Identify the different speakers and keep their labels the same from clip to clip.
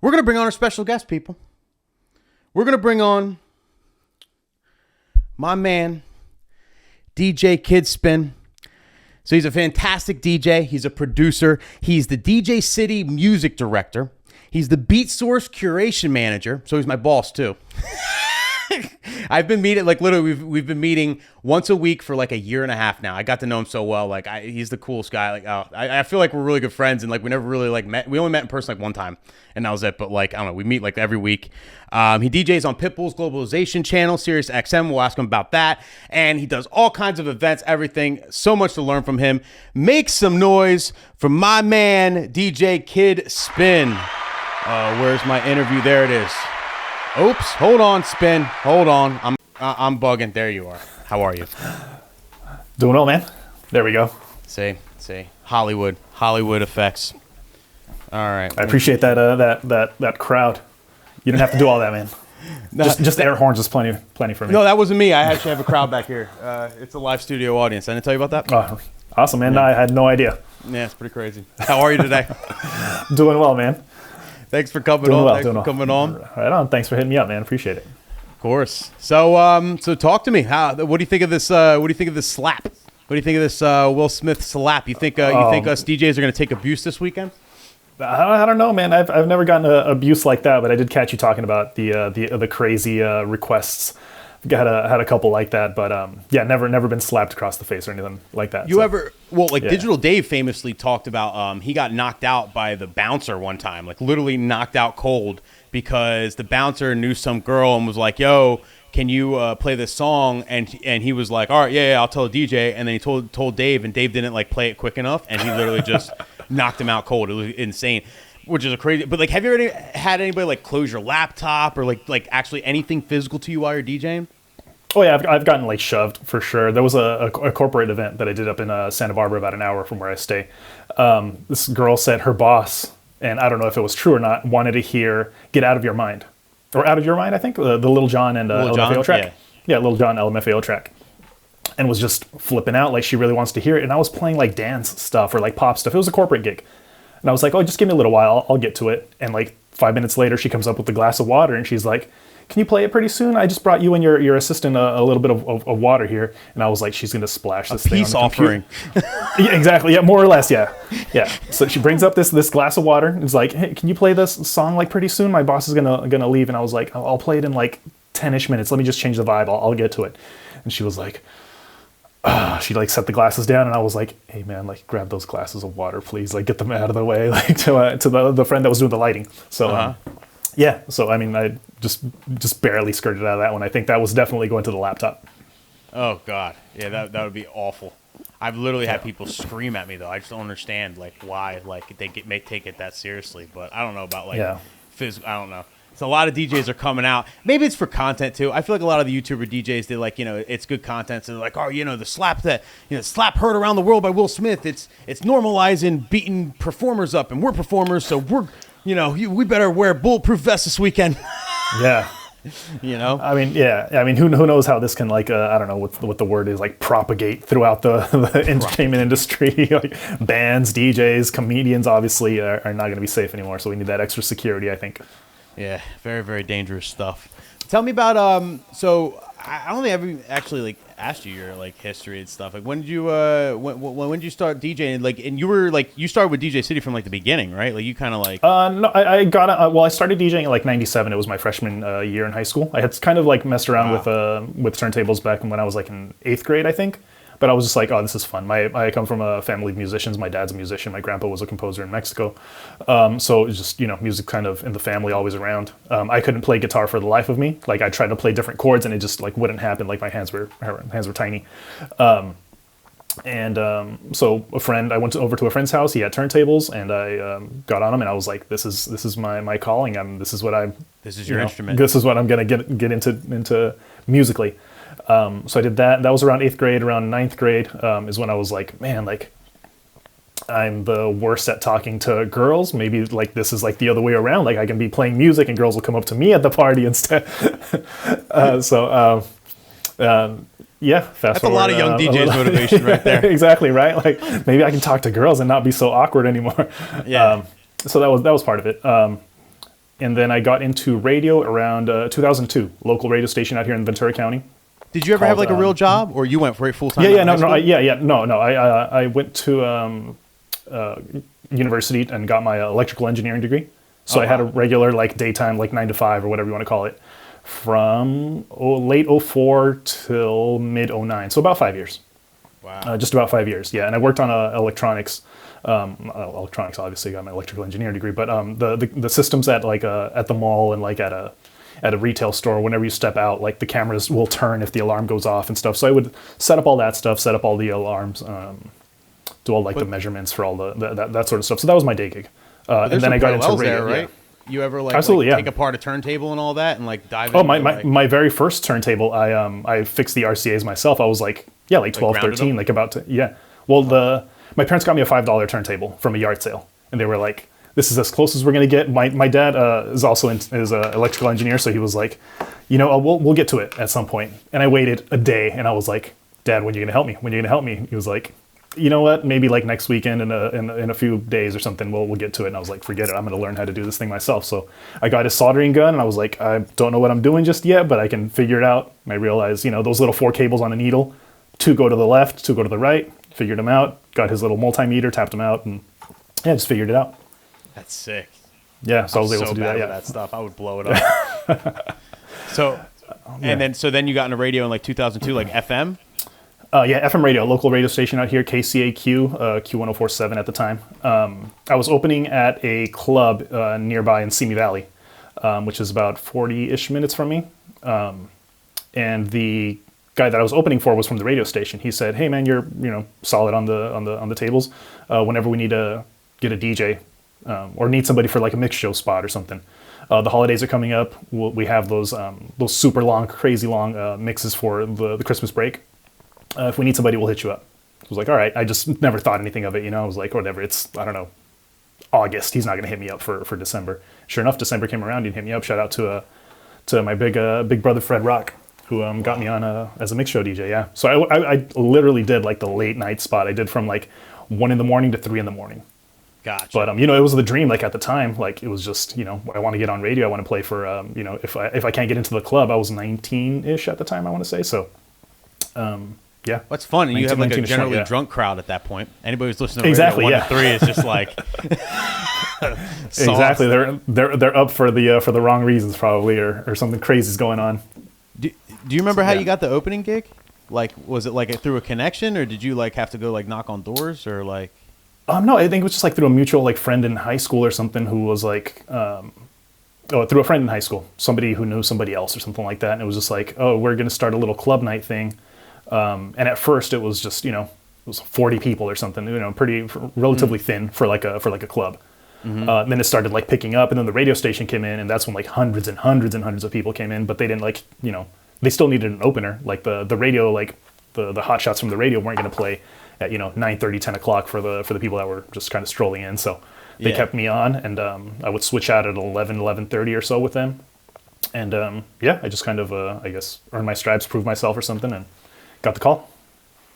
Speaker 1: We're going to bring on our special guest, people. We're going to bring on my man, DJ Kid Spin. So he's a fantastic DJ. He's a producer. He's the DJ City music director. He's the Beat Source curation manager. So he's my boss too. I've been meeting, like literally we've been meeting once a week for like a year and a half now. I got to know him so well. Like he's the coolest guy. Like I feel like we're really good friends, and like we never really like met. We only met in person like one time, and that was it. But like I don't know, we meet like every week. He DJs on Pitbull's Globalization channel, Sirius XM. We'll ask him about that, and he does all kinds of events, everything. So much to learn from him. Make some noise for my man DJ Kid Spin. Where's my interview? There it is. Oops, hold on, Spin. Hold on. I'm bugging. There you are. How are you?
Speaker 2: Doing well, man. There we go.
Speaker 1: See. Hollywood effects. All right.
Speaker 2: I appreciate that crowd. You didn't have to do all that, man.
Speaker 1: No,
Speaker 2: just air horns is plenty for me.
Speaker 1: No, that wasn't me. I actually have a crowd back here. It's a live studio audience. I didn't tell you about that?
Speaker 2: Oh, awesome, man. Yeah. No, I had no idea.
Speaker 1: Yeah, it's pretty crazy. How are you today?
Speaker 2: Doing well, man.
Speaker 1: Thanks for coming on. Thanks for coming on.
Speaker 2: Right on. Thanks for hitting me up, man. Appreciate it.
Speaker 1: Of course. So talk to me. What do you think of this? What do you think of this slap? What do you think of this Will Smith slap? You think us DJs are going to take abuse this weekend?
Speaker 2: I don't know, man. I've never gotten abuse like that, but I did catch you talking about the crazy requests. Had a couple like that, but yeah, never been slapped across the face or anything like that.
Speaker 1: Digital Dave famously talked about he got knocked out by the bouncer one time, like literally knocked out cold because the bouncer knew some girl and was like, "Yo, can you play this song?" And he was like, "All right, yeah, I'll tell DJ." And then he told Dave, and Dave didn't like play it quick enough, and he literally just knocked him out cold. It was insane. Which is a crazy, but like, have you ever had anybody like close your laptop or like actually anything physical to you while you're DJing?
Speaker 2: Oh yeah, I've gotten like shoved for sure. There was a corporate event that I did up in Santa Barbara, about an hour from where I stay. This girl said her boss, and I don't know if it was true or not, wanted to hear "Get Out of Your Mind," or "Out of Your Mind," I think, the Lil Jon and LMFAO track. Yeah, Lil Jon LMFAO track, and was just flipping out like she really wants to hear it. And I was playing like dance stuff or like pop stuff. It was a corporate gig. And I was like, "Oh, just give me a little while. I'll get to it." And like 5 minutes later, she comes up with a glass of water and she's like, "Can you play it pretty soon? I just brought you and your assistant a little bit of water here." And I was like, she's going to splash this thing on the
Speaker 1: offering.
Speaker 2: Yeah, exactly. Yeah, more or less. Yeah. So she brings up this glass of water and is like, "Hey, can you play this song like pretty soon? My boss is gonna leave." And I was like, "I'll play it in like 10-ish minutes. Let me just change the vibe. I'll get to it." And she was like, she like set the glasses down, and I was like, "Hey man, like grab those glasses of water, please. Like get them out of the way." Like to the friend that was doing the lighting. So yeah. So I mean, I just barely skirted out of that one. I think that was definitely going to the laptop.
Speaker 1: Oh God, yeah, that would be awful. I've literally had people scream at me though. I just don't understand like why like they may take it that seriously. But I don't know about like physical. I don't know. So a lot of DJs are coming out. Maybe it's for content too. I feel like a lot of the YouTuber DJs, they like, it's good content. So they're like, "Oh, the slap slap heard around the world by Will Smith. It's normalizing beating performers up, and we're performers, so we're, we better wear bulletproof vests this weekend."
Speaker 2: Yeah. I mean, yeah. I mean, who knows how this can like, I don't know what the word is, like propagate throughout the entertainment industry. Like bands, DJs, comedians obviously are not going to be safe anymore. So we need that extra security, I think.
Speaker 1: Yeah, very, very dangerous stuff. Tell me about so I don't think I've ever actually like asked you your like history and stuff. Like when did you when did you start DJing? Like, and you were like, you started with DJ City from like the beginning, right? Like you kind of like
Speaker 2: no, I started DJing in like '97. It was my freshman year in high school. I had kind of like messed around with turntables back when I was like in 8th grade, I think. But I was just like, "Oh, this is fun." I come from a family of musicians. My dad's a musician. My grandpa was a composer in Mexico. So it was just, music kind of in the family, always around. I couldn't play guitar for the life of me. Like I tried to play different chords and it just like wouldn't happen. Like my hands were tiny. So I went over to a friend's house. He had turntables and I got on them and I was like, this is my calling. This is your instrument. This is what I'm going to get into musically. So I did that. That was around 8th grade. Around 9th grade is when I was like, man, like I'm the worst at talking to girls. Maybe like this is like the other way around. Like I can be playing music and girls will come up to me at the party instead. Yeah,
Speaker 1: that's a lot of young DJs motivation right there.
Speaker 2: Exactly, right? Like maybe I can talk to girls and not be so awkward anymore.
Speaker 1: Yeah.
Speaker 2: So that was part of it. And then I got into radio around 2002, local radio station out here in Ventura County.
Speaker 1: Did you ever have like a real job, or you went for it full time?
Speaker 2: I went to university and got my electrical engineering degree. So I had a regular like daytime, like 9 to 5 or whatever you want to call it, from late 04 till mid 09. So about 5 years.
Speaker 1: Wow.
Speaker 2: Just about 5 years, yeah. And I worked on electronics. Electronics, obviously, got my electrical engineering degree, but the systems at like at the mall and like at a retail store, whenever you step out, like the cameras will turn if the alarm goes off and stuff. So I would set up all that stuff, set up all the alarms, do all like the measurements for all that sort of stuff. So that was my day gig. And then I got into radio.
Speaker 1: There, right? Yeah. You ever
Speaker 2: absolutely,
Speaker 1: take apart a turntable and all that and like dive?
Speaker 2: Oh, my very first turntable, I fixed the RCA's myself. I was like 12, 13, like about to, yeah. Well, my parents got me a $5 turntable from a yard sale, and they were like, "This is as close as we're gonna get." My dad is also is an electrical engineer, so he was like, we'll get to it at some point. And I waited a day, and I was like, "Dad, when are you gonna help me? When are you gonna help me?" He was like, "You know what? Maybe like next weekend in a few days or something, we'll get to it." And I was like, "Forget it. I'm gonna learn how to do this thing myself." So I got a soldering gun, and I was like, "I don't know what I'm doing just yet, but I can figure it out." And I realized, those little 4 cables on a needle, 2 go to the left, 2 go to the right. Figured them out. Got his little multimeter, tapped them out, and yeah, just figured it out.
Speaker 1: That's sick.
Speaker 2: Yeah, so I was able to do that. Yeah,
Speaker 1: that stuff, I would blow it up. Then you got into radio in like 2002, like FM.
Speaker 2: Yeah, FM radio, local radio station out here, KCAQ, Q1047 at the time. I was opening at a club nearby in Simi Valley, which is about 40-ish minutes from me. And the guy that I was opening for was from the radio station. He said, "Hey man, you're solid on the tables. Whenever we need to get a DJ or need somebody for like a mix show spot or something, the holidays are coming up. We have those super long, crazy long mixes for the Christmas break. If we need somebody, we'll hit you up." I was like, all right. I just never thought anything of it. I was like, whatever. It's, I don't know, August. He's not going to hit me up for December. Sure enough, December came around. He'd hit me up. Shout out to my big brother Fred Rock, who got me on as a mix show DJ. Yeah. So I literally did like the late night spot. I did from like 1 a.m. to 3 a.m.
Speaker 1: Gotcha.
Speaker 2: But it was the dream. Like at the time, like it was just I want to get on radio. I want to play for if I can't get into the club. I was 19-ish at the time, I want to say. So yeah.
Speaker 1: What's fun, and you have like a generally drunk crowd at that point. Anybody who's listening to
Speaker 2: exactly,
Speaker 1: Radio 1 to 3 is just like
Speaker 2: exactly. They're up for the wrong reasons probably, or something crazy is going on.
Speaker 1: Do you remember how you got the opening gig? Like, was it like through a connection, or did you like have to go like knock on doors, or like?
Speaker 2: No, I think it was just like through a mutual like friend in high school or something who was like, through a friend in high school, somebody who knew somebody else or something like that, and it was just like, oh, we're gonna start a little club night thing, and at first it was just it was 40 people or something, pretty relatively thin for like a club. Mm-hmm. Then it started like picking up, and then the radio station came in, and that's when like hundreds and hundreds and hundreds of people came in, but they didn't like they still needed an opener. Like the radio, like the hot shots from the radio weren't going to play at 9:30, 10 o'clock for the people that were just kind of strolling in. So they kept me on, and I would switch out at 11:30 or so with them. And I just kind of I guess earned my stripes, proved myself or something, and got the call.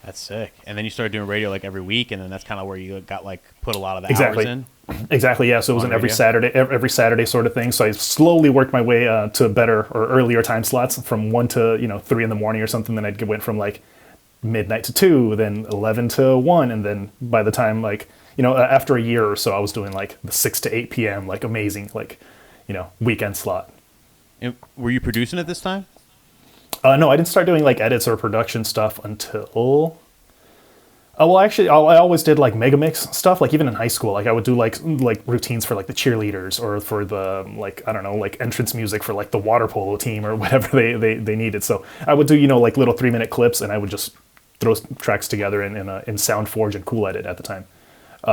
Speaker 1: That's sick. And then you started doing radio like every week, and then that's kind of where you got like put a lot of the
Speaker 2: hours
Speaker 1: in.
Speaker 2: Exactly, yeah. So it was an every Saturday sort of thing. So I slowly worked my way to better or earlier time slots from 1 to 3 in the morning or something. Then I went from like midnight to 2, then 11 to 1, and then by the time like after a year or so, I was doing like the 6 to 8 p.m. like amazing like weekend slot.
Speaker 1: And were you producing at this time?
Speaker 2: No, I didn't start doing like edits or production stuff until. Well, actually, I always did like mega mix stuff. Like even in high school, like I would do like routines for like the cheerleaders or for the like I don't know like entrance music for like the water polo team or whatever they needed. So I would do like little 3-minute clips, and I would just throw tracks together in SoundForge and Cool Edit at the time.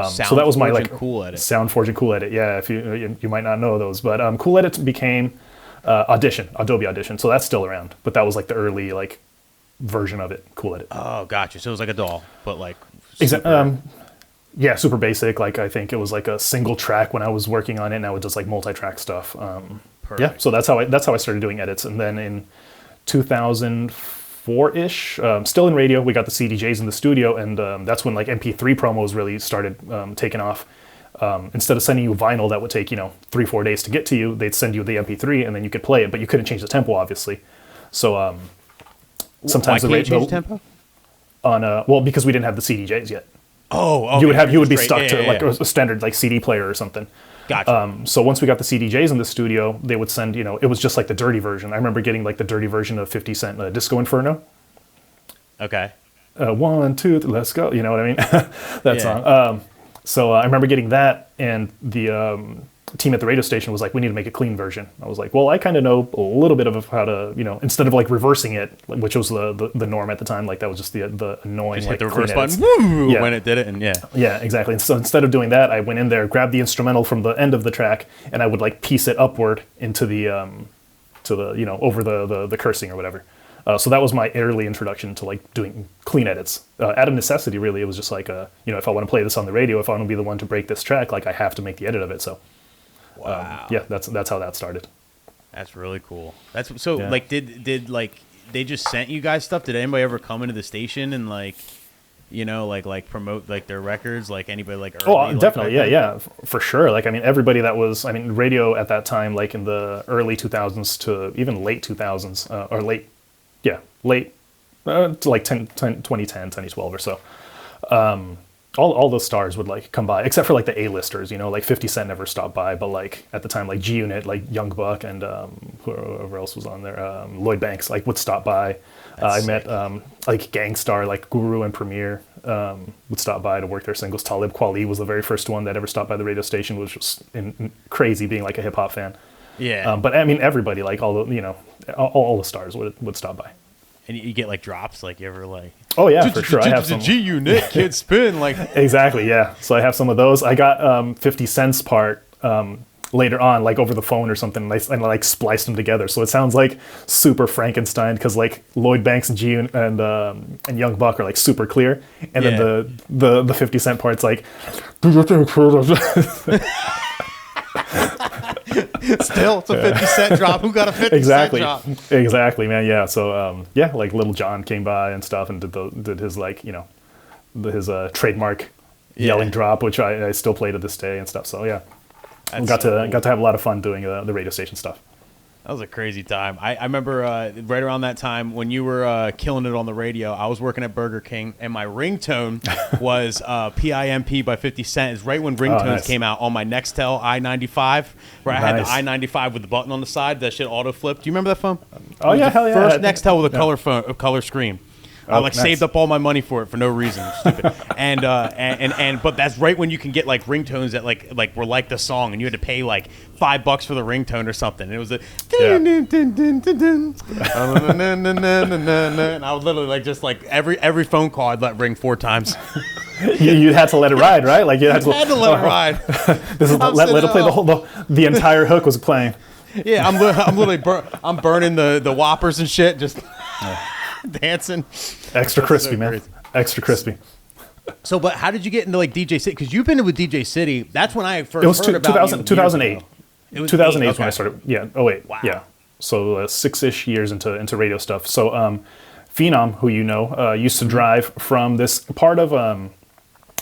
Speaker 2: So that was my like
Speaker 1: Cool Edit.
Speaker 2: SoundForge and Cool Edit. Yeah, if you might not know those, but Cool Edit became Adobe Audition. So that's still around, but that was like the early like version of it, Cool Edit.
Speaker 1: Oh, gotcha. So it was like a DAW, but like
Speaker 2: yeah, super basic. Like I think it was like a single track when I was working on it, and I would just like multi-track stuff. Yeah, so that's how I started doing edits, and then in 2004-ish, still in radio, we got the CDJs in the studio, and that's when like MP3 promos really started taking off. Instead of sending you vinyl that would take 3-4 days to get to you, they'd send you the MP3 and then you could play it, but you couldn't change the tempo, obviously. So sometimes
Speaker 1: Why can't you change tempo?
Speaker 2: Because we didn't have the CDJs yet.
Speaker 1: Oh, okay.
Speaker 2: You would be stuck to a standard like CD player or something.
Speaker 1: Gotcha.
Speaker 2: So once we got the CDJs in the studio, they would send, it was just like the dirty version. I remember getting like the dirty version of 50 Cent Disco Inferno.
Speaker 1: Okay.
Speaker 2: 1, 2, let's go. You know what I mean? That song. So I remember getting that, and the team at the radio station was like, we need to make a clean version. I was like, well, I kind of know a little bit of how to, instead of like reversing it, which was the norm at the time, like that was just the annoying,
Speaker 1: Just
Speaker 2: like
Speaker 1: hit the reverse button when it did it, and
Speaker 2: Yeah, exactly. And so instead of doing that, I went in there, grabbed the instrumental from the end of the track, and I would like piece it upward into the, over the cursing or whatever. So that was my early introduction to like doing clean edits. Out of necessity, really, it was just like, if I want to play this on the radio, if I want to be the one to break this track, like I have to make the edit of it. So,
Speaker 1: wow,
Speaker 2: that's how that started.
Speaker 1: That's really cool. That's so. Yeah. Like, did like they just sent you guys stuff? Did anybody ever come into the station and like promote like their records? Like anybody like early?
Speaker 2: Oh, definitely, yeah, for sure. Like everybody that was, radio at that time, like in the early 2000s to even late 2000s or late to like 2010, 2012 or so. All those stars would like come by, except for like the A-listers, like 50 Cent never stopped by, but like at the time, like G-Unit, like Young Buck and whoever else was on there, Lloyd Banks, like would stop by. I met like Gangstar, like Guru and Premier would stop by to work their singles. Talib Kweli was the very first one that ever stopped by the radio station, which was crazy being like a hip hop fan.
Speaker 1: Yeah.
Speaker 2: But everybody, like all the stars would stop by.
Speaker 1: And you get like drops, like you ever like?
Speaker 2: Oh yeah, for sure. I have some
Speaker 1: G-Unit Kid Spin, like
Speaker 2: exactly, yeah. So I have some of those. I got 50 Cent's part later on, like over the phone or something, and I like spliced them together. So it sounds like super Frankenstein because like Lloyd Banks and G and Young Buck are like super clear, and then the 50 Cent part's like.
Speaker 1: Still, it's a 50 Cent drop. Who got a 50 Cent drop?
Speaker 2: Exactly, man. Yeah. So, like Little John came by and stuff and did his like, his trademark yelling drop, which I still play to this day and stuff. So yeah, got to have a lot of fun doing the radio station stuff.
Speaker 1: That was a crazy time. I remember right around that time when you were killing it on the radio, I was working at Burger King, and my ringtone was PIMP by 50 Cent. It's right when ringtones came out on my Nextel i95, where I had the i95 with the button on the side. That shit auto-flipped. Do you remember that phone?
Speaker 2: Oh, yeah, hell yeah.
Speaker 1: First Nextel with a color screen. I saved up all my money for it for no reason. Stupid. But that's right when you can get like ringtones that like were like the song, and you had to pay like $5 for the ringtone or something. And it was a and I would literally like just like every phone call I'd let ring 4 times.
Speaker 2: You had to let it ride, right? Like you had to
Speaker 1: let it ride.
Speaker 2: This is let it play the entire hook was playing.
Speaker 1: Yeah, I'm literally burning the whoppers and shit, just dancing.
Speaker 2: Extra crispy, man. Crazy. Extra crispy.
Speaker 1: So, but how did you get into like DJ City? Because you've been with DJ City. That's when I first heard about you.
Speaker 2: 2008.
Speaker 1: It was
Speaker 2: 2008 is when I started. Yeah. Oh wait.
Speaker 1: Wow.
Speaker 2: Yeah. So 6-ish years into radio stuff. So Phenom, who used to drive from this part of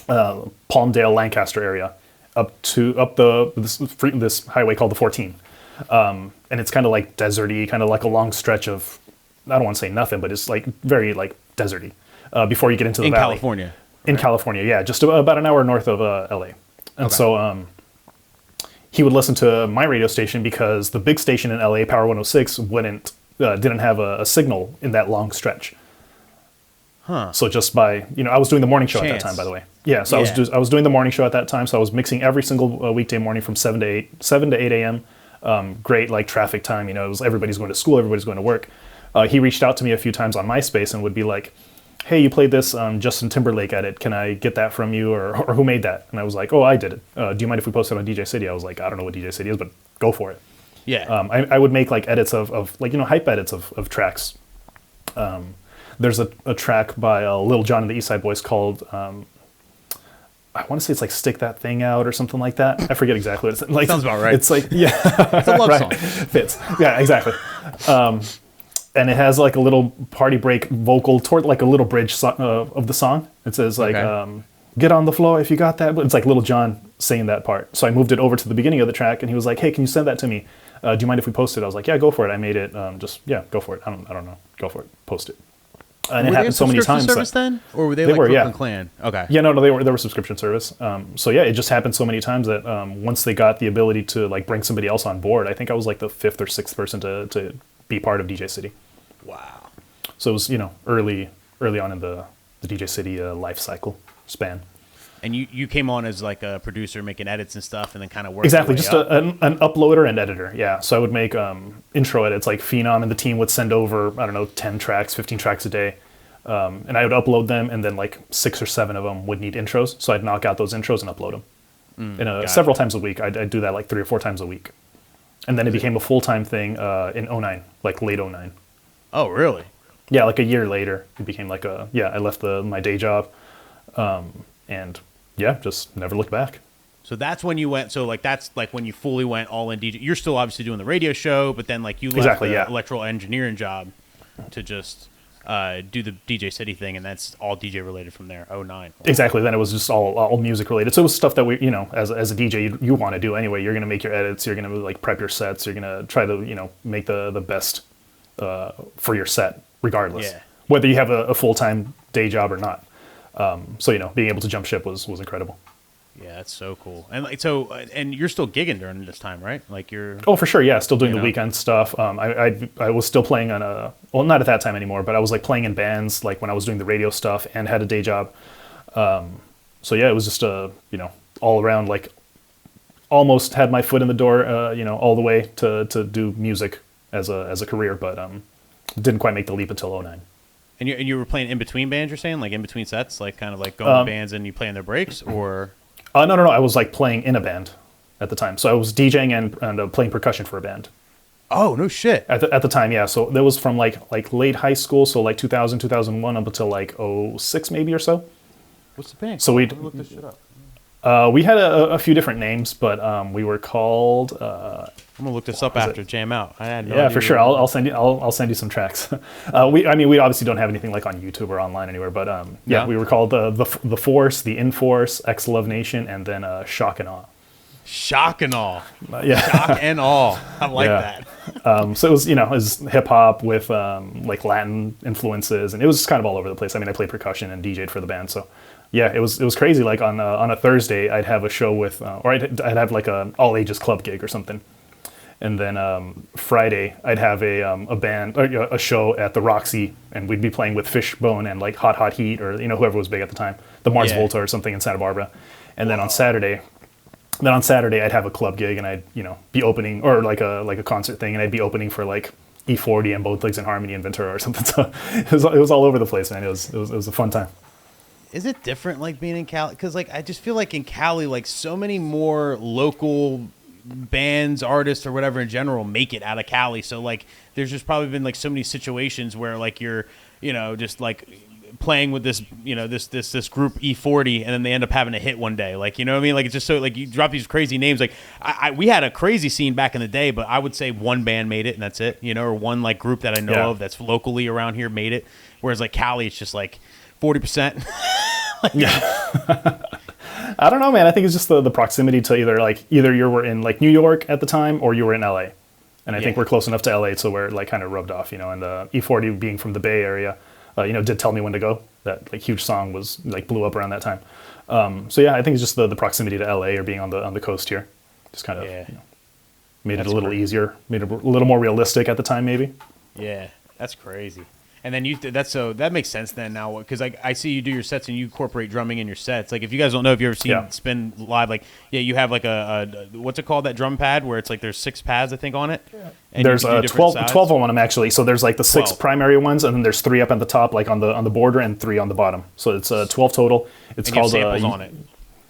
Speaker 2: Palmdale, Lancaster area up this highway called the 14, and it's kind of like deserty, kind of like a long stretch of. I don't want to say nothing, but it's like very like deserty before you get into the valley.
Speaker 1: California.
Speaker 2: In California, yeah, just about an hour north of LA. And so he would listen to my radio station because the big station in LA, Power 106, didn't have a signal in that long stretch.
Speaker 1: Huh.
Speaker 2: So just by, I was doing the morning show at that time, by the way. Yeah, so I was doing the morning show at that time, so I was mixing every single weekday morning from 7 to 8 a.m. Great like traffic time, it was everybody's going to school, everybody's going to work. He reached out to me a few times on MySpace and would be like, hey, you played this Justin Timberlake edit. Can I get that from you? Or who made that? And I was like, oh, I did it. Do you mind if we post it on DJ City? I was like, I don't know what DJ City is, but go for it.
Speaker 1: Yeah.
Speaker 2: I would make like edits of like, hype edits of tracks. There's a track by Lil Jon and the East Side Boys called, I want to say it's like Stick That Thing Out or something like that. I forget exactly what it's like.
Speaker 1: Sounds about right.
Speaker 2: It's like, yeah.
Speaker 1: It's a love
Speaker 2: right.
Speaker 1: song.
Speaker 2: Fits. Yeah, exactly. And it has like a little party break vocal toward like a little bridge of the song. It says like, get on the floor if you got that. But it's like Little John saying that part. So I moved it over to the beginning of the track, and he was like, hey, can you send that to me? Do you mind if we post it? I was like, yeah, go for it. I made it. Go for it. I don't know. Go for it. Post it. And it happened so many times.
Speaker 1: Service then, or were they like
Speaker 2: were,
Speaker 1: Brooklyn
Speaker 2: yeah.
Speaker 1: Clan? Okay.
Speaker 2: Yeah, no, they were subscription service. So yeah, it just happened so many times that once they got the ability to like bring somebody else on board, I think I was like the 5th or 6th person to be part of DJ City.
Speaker 1: Wow.
Speaker 2: So it was early on in the DJ City life cycle span.
Speaker 1: And you came on as like a producer making edits and stuff, and then kind of worked
Speaker 2: Exactly,
Speaker 1: your way
Speaker 2: just
Speaker 1: up.
Speaker 2: an uploader and editor. Yeah, so I would make intro edits. Like Phenom and the team would send over 10 tracks, 15 tracks a day, and I would upload them, and then like 6 or 7 of them would need intros. So I'd knock out those intros and upload them. Several times a week. I'd do that like 3 or 4 times a week, and then it became a full-time thing in 09, like late 09.
Speaker 1: Oh, really?
Speaker 2: Yeah, like a year later, it became like I left my day job, and yeah, just never looked back.
Speaker 1: So that's when you went. So like that's like when you fully went all in DJ. You're still obviously doing the radio show, but then like you left the electrical engineering job to just do the DJ City thing, and that's all DJ related from there. 09. Wow.
Speaker 2: Exactly. Then it was just all music related. So it was stuff that we, as a DJ, you want to do anyway. You're gonna make your edits. You're gonna like prep your sets. You're gonna try to make the best for your set, regardless, whether you have a full-time day job or not. So being able to jump ship was incredible.
Speaker 1: Yeah, that's so cool. And like and you're still gigging during this time, right? Like you're
Speaker 2: for sure, yeah, still doing the weekend stuff. I was still playing on not at that time anymore, but I was like playing in bands like when I was doing the radio stuff and had a day job. So yeah, it was just all around, like almost had my foot in the door, all the way to do music as a career, but didn't quite make the leap until 09.
Speaker 1: And you were playing in between bands, you're saying? Like in between sets? Like kind of like going to bands and you playing their breaks? Or?
Speaker 2: No. I was like playing in a band at the time. So I was DJing and playing percussion for a band.
Speaker 1: Oh, no shit.
Speaker 2: At the time, yeah. So that was from like late high school, so like 2000, 2001 up until like 06 maybe or so.
Speaker 1: What's the band?
Speaker 2: So
Speaker 1: Let me look this shit up.
Speaker 2: We had a few different names, but we were called...
Speaker 1: I'm gonna look this up after Jam Out. I had no idea
Speaker 2: for sure. I'll send you some tracks. We obviously don't have anything like on YouTube or online anywhere, but we were called the Force, the Inforce, X Love Nation, and then Shock and Awe.
Speaker 1: Shock and Awe.
Speaker 2: Yeah.
Speaker 1: Shock and Awe. I like that.
Speaker 2: So it was hip hop with like Latin influences, and it was kind of all over the place. I mean, I played percussion and DJ'd for the band, so. Yeah, it was crazy. Like on a Thursday, I'd have a show with, or I'd have like a all ages club gig or something, and then Friday I'd have a band or a show at the Roxy, and we'd be playing with Fishbone and like Hot Heat or whoever was big at the time, the Mars Volta or something in Santa Barbara, and then on Saturday I'd have a club gig and I'd be opening or like a concert thing, and I'd be opening for like E40 and Both Legs in Harmony in Ventura or something. So it was all over the place, man. It was a fun time.
Speaker 1: Is it different like being in Cali? Because like I just feel like in Cali, like so many more local bands, artists, or whatever in general make it out of Cali. So like there's just probably been like so many situations where like you're just like playing with this this group E40, and then they end up having a hit one day. Like what I mean? Like it's just so like you drop these crazy names. Like we had a crazy scene back in the day, but I would say one band made it and that's it. Or one like group that I know of that's locally around here made it. Whereas like Cali, it's just like 40%.
Speaker 2: Yeah. I don't know, man. I think it's just the proximity to either you were in like New York at the time or you were in LA. And I think we're close enough to LA so we're like kind of rubbed off, and E40 being from the Bay Area, did Tell Me When to Go. That like huge song was like blew up around that time. So yeah, I think it's just the proximity to LA or being on the coast here. Just kind of made it a little easier, made it a little more realistic at the time maybe.
Speaker 1: Yeah, that's crazy. And then that makes sense then now, because I see you do your sets and you incorporate drumming in your sets. Like if you guys don't know, if you ever seen Spin live, like you have like a what's it called, that drum pad where it's like there's 6 pads I think on it. And
Speaker 2: there's 12 of them actually. So there's like the 6 primary ones, and then there's 3 up at the top, like on the border, and 3 on the bottom. So it's 12 total. It's called
Speaker 1: samples on it.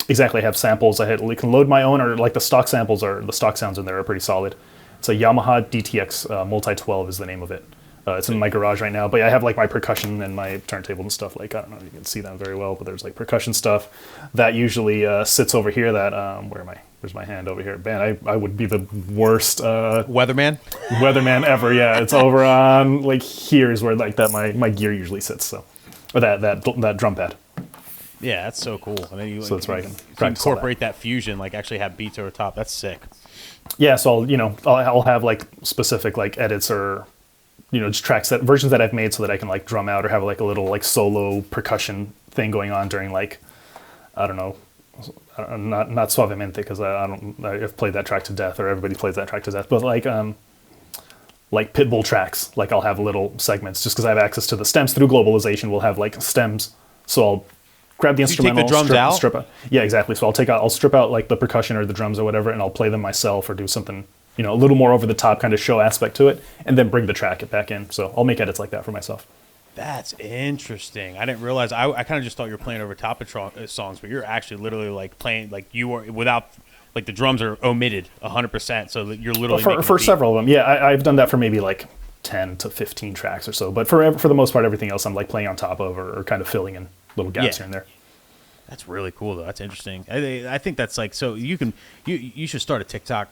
Speaker 2: Exactly, I have samples. I can load my own, or like the stock samples the stock sounds in there are pretty solid. It's a Yamaha DTX Multi 12 is the name of it. It's in my garage right now, but I have like my percussion and my turntable and stuff. Like I don't know if you can see that very well, but there's like percussion stuff that usually sits over here. That where's my hand over here? Man, I would be the worst weatherman ever. Yeah, it's over on like here is where like that my gear usually sits. So, or that drum pad.
Speaker 1: Yeah, that's so cool. And then you
Speaker 2: So that's where I can
Speaker 1: you
Speaker 2: practice all
Speaker 1: incorporate that fusion, like actually have beats over top. That's sick.
Speaker 2: Yeah, so I'll have like specific like edits or just tracks that versions that I've made so that I can like drum out or have like a little like solo percussion thing going on during like I don't know, not Suavemente because I've played that track to death or everybody plays that track to death, but like Pitbull tracks, like I'll have little segments just because I have access to the stems through globalization. We'll have like stems, so I'll grab the instrumental,
Speaker 1: take the drums out?
Speaker 2: strip out. Yeah, exactly. So I'll strip out like the percussion or the drums or whatever, and I'll play them myself or do something, a little more over the top kind of show aspect to it, and then bring the track back in. So I'll make edits like that for myself.
Speaker 1: That's interesting. I didn't realize. I kind of just thought you were playing over top of songs, but you're actually literally like playing like you are without like the drums are omitted 100%. So that you're literally
Speaker 2: for several of them. Yeah, I've done that for maybe like 10 to 15 tracks or so. But for the most part, everything else I'm like playing on top of or kind of filling in little gaps here and there.
Speaker 1: That's really cool though. That's interesting. I think that's like so you should start a TikTok.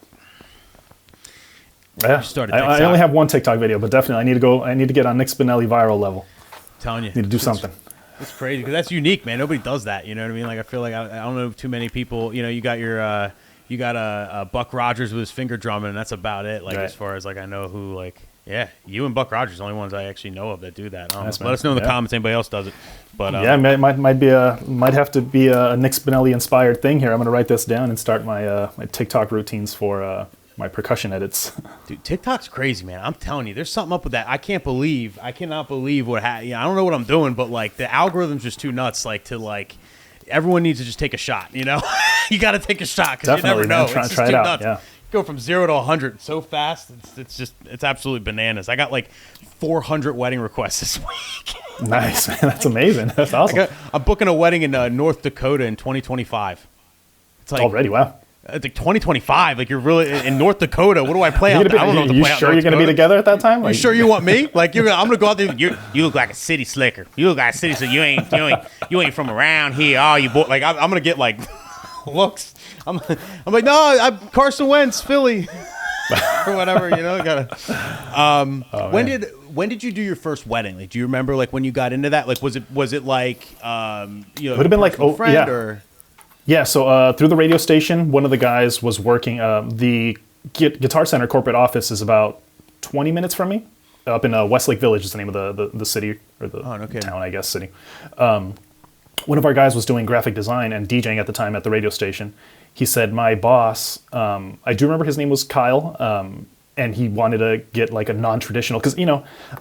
Speaker 2: Yeah, I only have one TikTok video, but definitely I need to get on Nick Spinelli viral level.
Speaker 1: I'm telling you,
Speaker 2: need to do something.
Speaker 1: It's crazy because that's unique, man. Nobody does that. You know what I mean? Like I feel like I don't know too many people. You got your you got a Buck Rogers with his finger drumming, and that's about it. Like as far as like I know who like you and Buck Rogers are the only ones I actually know of that do that. Let us know in the comments if anybody else does it. But might have to be a Nick Spinelli inspired thing here. I'm gonna write this down and start my my TikTok routines for my percussion edits. Dude, TikTok's crazy, man. I'm telling you, there's something up with that. I cannot believe what I don't know what I'm doing, but like the algorithm's just too nuts. Like to like, everyone needs to just take a shot. You got to take a shot because you never know.
Speaker 2: Man. Try it out. Nuts. Yeah.
Speaker 1: Go from 0 to 100 so fast. It's absolutely bananas. I got like 400 wedding requests this week.
Speaker 2: Nice, man. That's amazing. That's awesome.
Speaker 1: I'm booking a wedding in North Dakota in 2025. It's like
Speaker 2: already wow.
Speaker 1: I think 2025, like you're really in North Dakota. What do I play out there? I don't know what to play out.
Speaker 2: You sure you're going to be together at that time?
Speaker 1: Like, you sure you want me? Like I'm going to go out there. You look like a city slicker. You look like a city slicker. You ain't from around here. Oh, you boy. Like I'm going to get like looks. I'm like no, I'm Carson Wentz, Philly, or whatever. When did you do your first wedding? Like, do you remember like when you got into that? Like, was it like
Speaker 2: it would have been like
Speaker 1: friend or.
Speaker 2: Yeah, so through the radio station, one of the guys was working. The Guitar Center corporate office is about 20 minutes from me, up in Westlake Village is the name of the city, or the town, I guess, city. One of our guys was doing graphic design and DJing at the time at the radio station. He said, my boss, I do remember his name was Kyle, and he wanted to get like a non-traditional, because,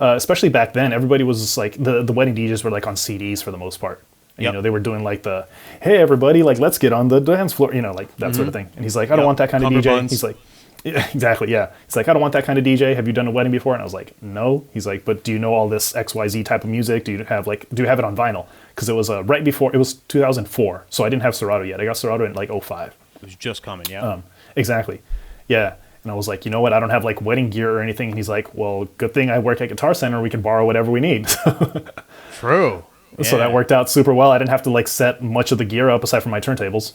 Speaker 2: especially back then, everybody was just like, the wedding DJs were like on CDs for the most part. Yep. They were doing like the, hey everybody, like let's get on the dance floor, like that sort of thing. And he's like, I don't want that kind of DJ.
Speaker 1: Buns.
Speaker 2: He's like, yeah, exactly, yeah. He's like, I don't want that kind of DJ. Have you done a wedding before? And I was like, no. He's like, but do you know all this XYZ type of music? Do you have it on vinyl? Because it was right before, it was 2004. So I didn't have Serato yet. I got Serato in like 05.
Speaker 1: It was just coming, yeah.
Speaker 2: Exactly, yeah. And I was like, you know what? I don't have like wedding gear or anything. And he's like, well, good thing I work at Guitar Center. We can borrow whatever we need.
Speaker 1: True. Yeah.
Speaker 2: So that worked out super well. I didn't have to like set much of the gear up aside from my turntables.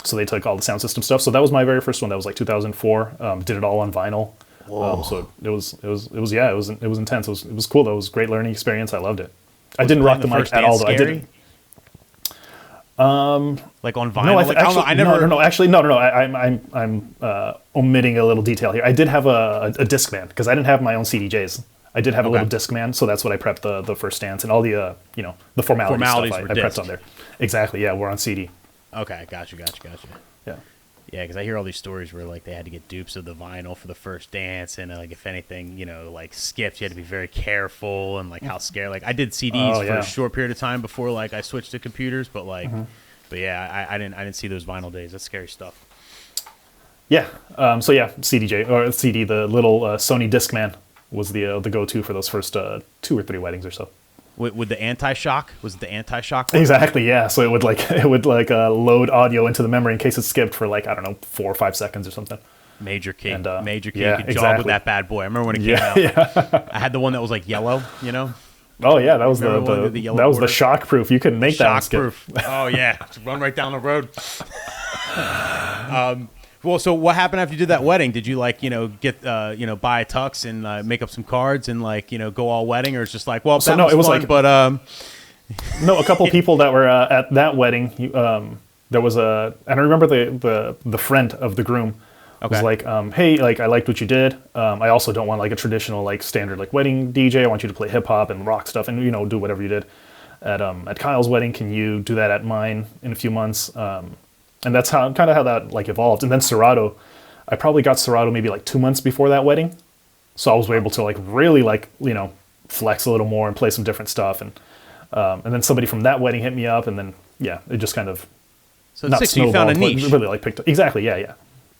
Speaker 2: So they took all the sound system stuff. So that was my very first one. That was like 2004. Did it all on vinyl. So it was intense. It was cool though. It was a great learning experience. I loved it. I didn't rock the mic at all though. I didn't.
Speaker 1: Like on vinyl.
Speaker 2: No. I'm omitting a little detail here. I did have a Discman because I didn't have my own CDJs. I did have a little Discman, so that's what I prepped the first dance and all the the formalities stuff I prepped on there. Exactly, yeah, we're on CD.
Speaker 1: Okay, gotcha.
Speaker 2: Yeah.
Speaker 1: Yeah, because I hear all these stories where like they had to get dupes of the vinyl for the first dance, and like if anything, like skipped, you had to be very careful, and like how scared. Like I did CDs for a short period of time before like I switched to computers, but like, but yeah, I didn't see those vinyl days. That's scary stuff.
Speaker 2: Yeah. So yeah, CDJ or CD, the little Sony Discman was the go-to for those first 2 or 3 weddings or so.
Speaker 1: With the anti-shock? Was it the anti-shock one?
Speaker 2: Exactly, yeah. So it would load audio into the memory in case it skipped for like, I don't know, 4 or 5 seconds or something.
Speaker 1: Major key.
Speaker 2: And,
Speaker 1: Major key.
Speaker 2: yeah,
Speaker 1: You could jog
Speaker 2: exactly.
Speaker 1: with that bad boy. I remember when it came out.
Speaker 2: Yeah.
Speaker 1: I had the one that was like yellow,
Speaker 2: Oh yeah, that was the shock proof. You couldn't make that one skip.
Speaker 1: Shock proof. Oh yeah, just run right down the road. Well, so what happened after you did that wedding? Did you like, get, buy a tux and make up some cards and like, go all wedding, or it's just like, well,
Speaker 2: So no, it was
Speaker 1: fun,
Speaker 2: like,
Speaker 1: but
Speaker 2: No, a couple people that were at that wedding. There was and I remember the friend of the groom was
Speaker 1: Okay.
Speaker 2: like, hey, like I liked what you did. I also don't want like a traditional like standard like wedding DJ. I want you to play hip hop and rock stuff and do whatever you did at Kyle's wedding. Can you do that at mine in a few months? And that's how that like evolved. And then Serato, I probably got Serato maybe like 2 months before that wedding, so I was able to like really like flex a little more and play some different stuff. And then somebody from that wedding hit me up, and then it just kind of
Speaker 1: So it's sick. So you found a niche.
Speaker 2: Really like picked up. Exactly. Yeah.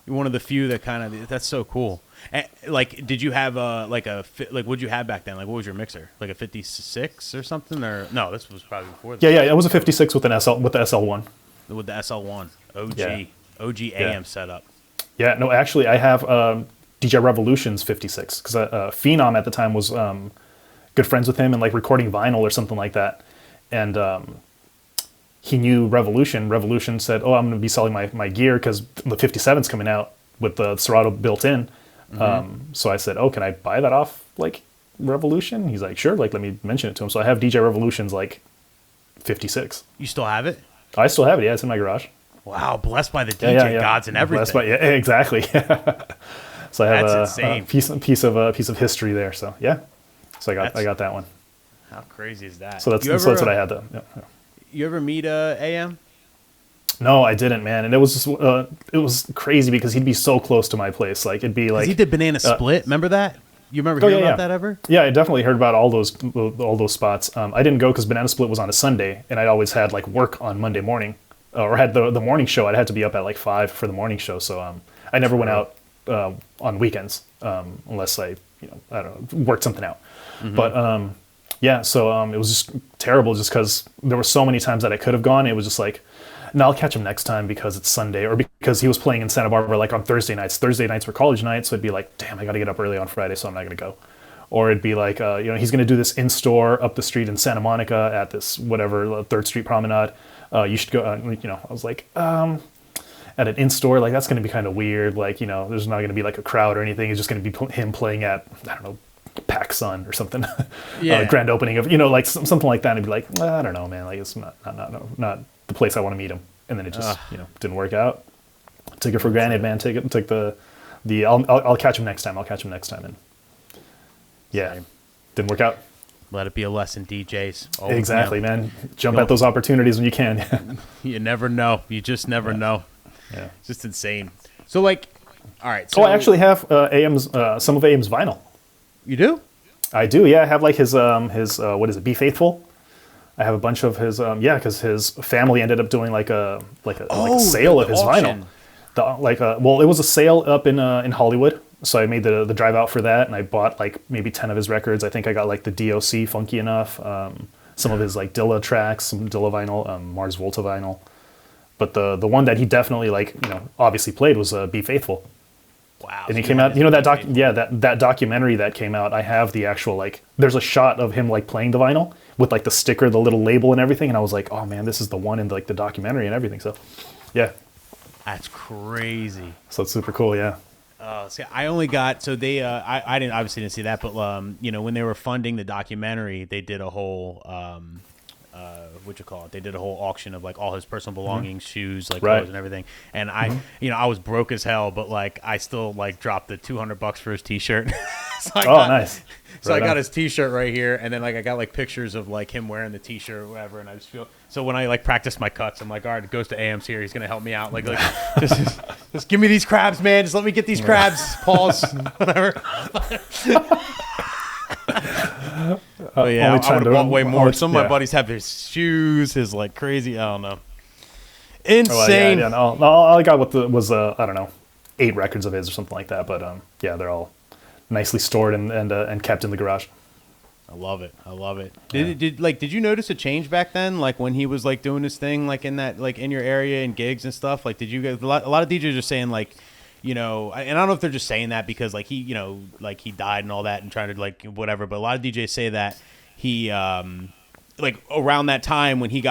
Speaker 1: You're one of the few that kind of. That's so cool. And, like, did you have what'd you have back then? Like, what was your mixer? Like a 56 or something? Or no, this was probably before.
Speaker 2: Yeah. It was a 56 with the SL1.
Speaker 1: With the SL1 OG
Speaker 2: Yeah.
Speaker 1: OG AM setup.
Speaker 2: Yeah. No, actually, I have DJ Revolution's 56 because Phenom at the time was good friends with him and like recording vinyl or something like that, and he knew Revolution. Revolution said, "Oh, I'm going to be selling my gear because the 57's coming out with the Serato built in." So I said, "Oh, can I buy that off like Revolution?" He's like, "Sure." Like, let me mention it to him. So I have DJ Revolution's like 56.
Speaker 1: You still have it?
Speaker 2: I still have it. Yeah, it's in my garage.
Speaker 1: Wow, blessed by the DJ gods and everything.
Speaker 2: Blessed by, yeah, exactly. So I have
Speaker 1: That's
Speaker 2: a
Speaker 1: insane.
Speaker 2: piece of history there. So yeah, so I got that one.
Speaker 1: How crazy is that?
Speaker 2: So that's what I had though. Yeah.
Speaker 1: You ever meet AM?
Speaker 2: No, I didn't, man. And it was just, it was crazy because he'd be so close to my place. Like it'd be like
Speaker 1: He did Banana Split. Remember that? You remember hearing about that ever?
Speaker 2: Yeah, I definitely heard about all those spots. I didn't go because Banana Split was on a Sunday, and I always had like work on Monday morning, or had the morning show. I'd had to be up at like 5 for the morning show, so I never went out on weekends unless I I don't know, worked something out. But yeah, so it was just terrible just because there were so many times that I could have gone. It was just like, no, I'll catch him next time because it's Sunday, or because he was playing in Santa Barbara like on Thursday nights. Thursday nights were college nights, so it'd be like, damn, I got to get up early on Friday, so I'm not going to go. Or it'd be like, he's going to do this in-store up the street in Santa Monica at this whatever 3rd Street Promenade. You should go. I was like, at an in-store, like that's going to be kind of weird. Like, there's not going to be like a crowd or anything. It's just going to be him playing at, I don't know, PacSun or something.
Speaker 1: Yeah.
Speaker 2: Grand opening of, like something like that. And it'd be like, I don't know, man. Like it's not the place I want to meet him. And then it just, didn't work out. Took it for granted, man. Took the I'll catch him next time. I'll catch him next time. And yeah, didn't work out.
Speaker 1: Let it be a lesson, DJs.
Speaker 2: Exactly, man. Jump at those opportunities when you can.
Speaker 1: You never know. You just never know.
Speaker 2: Yeah.
Speaker 1: It's just insane. So like, all right. So
Speaker 2: I actually have AM's some of AM's vinyl.
Speaker 1: You do?
Speaker 2: I do. Yeah, I have like his what is it? Be Faithful. I have a bunch of his because his family ended up doing like a sale of his
Speaker 1: auction.
Speaker 2: vinyl. It was a sale up in Hollywood, so I made the drive out for that, and I bought like maybe 10 of his records. I think I got like the DOC Funky Enough, some of his like Dilla tracks, some Dilla vinyl, Mars Volta vinyl, but the one that he definitely obviously played was Be Faithful.
Speaker 1: Wow.
Speaker 2: And it came out, that documentary that came out, I have the actual, there's a shot of him, playing the vinyl with, the sticker, the little label and everything, and I was like, oh, man, this is the one in, the documentary and everything, so, yeah.
Speaker 1: That's crazy.
Speaker 2: So it's super cool, yeah.
Speaker 1: See, I only got, so they, I didn't, obviously didn't see that, but, when they were funding the documentary, they did a whole, they did a whole auction of all his personal belongings, shoes, clothes and everything. And I I was broke as hell, but I still dropped the $200 for his t-shirt.
Speaker 2: Nice.
Speaker 1: So I got his t-shirt right here, and then I got pictures of him wearing the t-shirt or whatever, and I just feel so when I practice my cuts, I'm like, all right, it goes to AM's here, he's gonna help me out. Just give me these crabs, man. Just let me get these crabs. Pause. Whatever. Oh yeah, I would have bought way more. Some of my buddies have his shoes, his crazy. I don't know, insane.
Speaker 2: No, all I got was I don't know, 8 records of his or something like that. But they're all nicely stored and kept in the garage.
Speaker 1: I love it. Did you notice a change back then? When he was doing his thing, in that in your area and gigs and stuff. Did you guys? A lot of DJs are saying and I don't know if they're just saying that because he he died and all that and trying to whatever, but a lot of DJs say that he around that time when he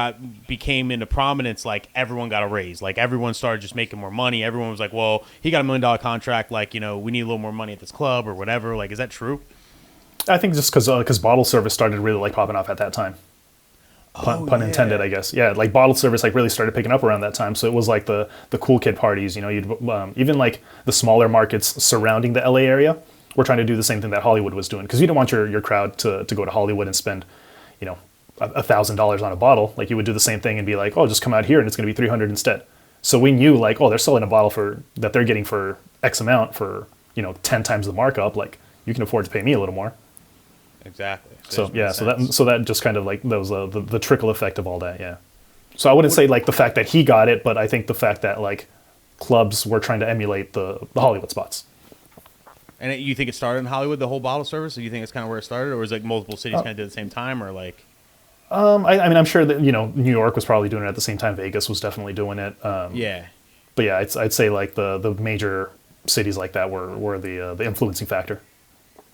Speaker 1: became into prominence, everyone got a raise, everyone started just making more money. Everyone was like, well, he got $1 million contract, we need a little more money at this club or whatever. Is that true?
Speaker 2: I think just because bottle service started really popping off at that time. pun intended, I guess. Yeah, like bottle service like really started picking up around that time. So it was like the cool kid parties. You know, you'd even like the smaller markets surrounding the LA area were trying to do the same thing that Hollywood was doing, because you don't want your crowd to go to Hollywood and spend, you know, $1,000 on a bottle. Like you would do the same thing and be like, oh, just come out here and it's going to be 300 instead. So we knew like, oh, they're selling a bottle that they're getting for X amount for, you know, 10 times the markup. Like you can afford to pay me a little more.
Speaker 1: Exactly.
Speaker 2: So yeah, so that just kind of like that was the trickle effect of all that. Yeah. So I wouldn't say like the fact that he got it, but I think the fact that like clubs were trying to emulate the Hollywood spots.
Speaker 1: And you think it started in Hollywood, the whole bottle service? Or you think it's kind of where it started, or is it like multiple cities kind of did it at the same time, or like?
Speaker 2: I mean, I'm sure that, you know, New York was probably doing it at the same time. Vegas was definitely doing it.
Speaker 1: Yeah.
Speaker 2: But yeah, I'd say like the major cities like that were the influencing factor.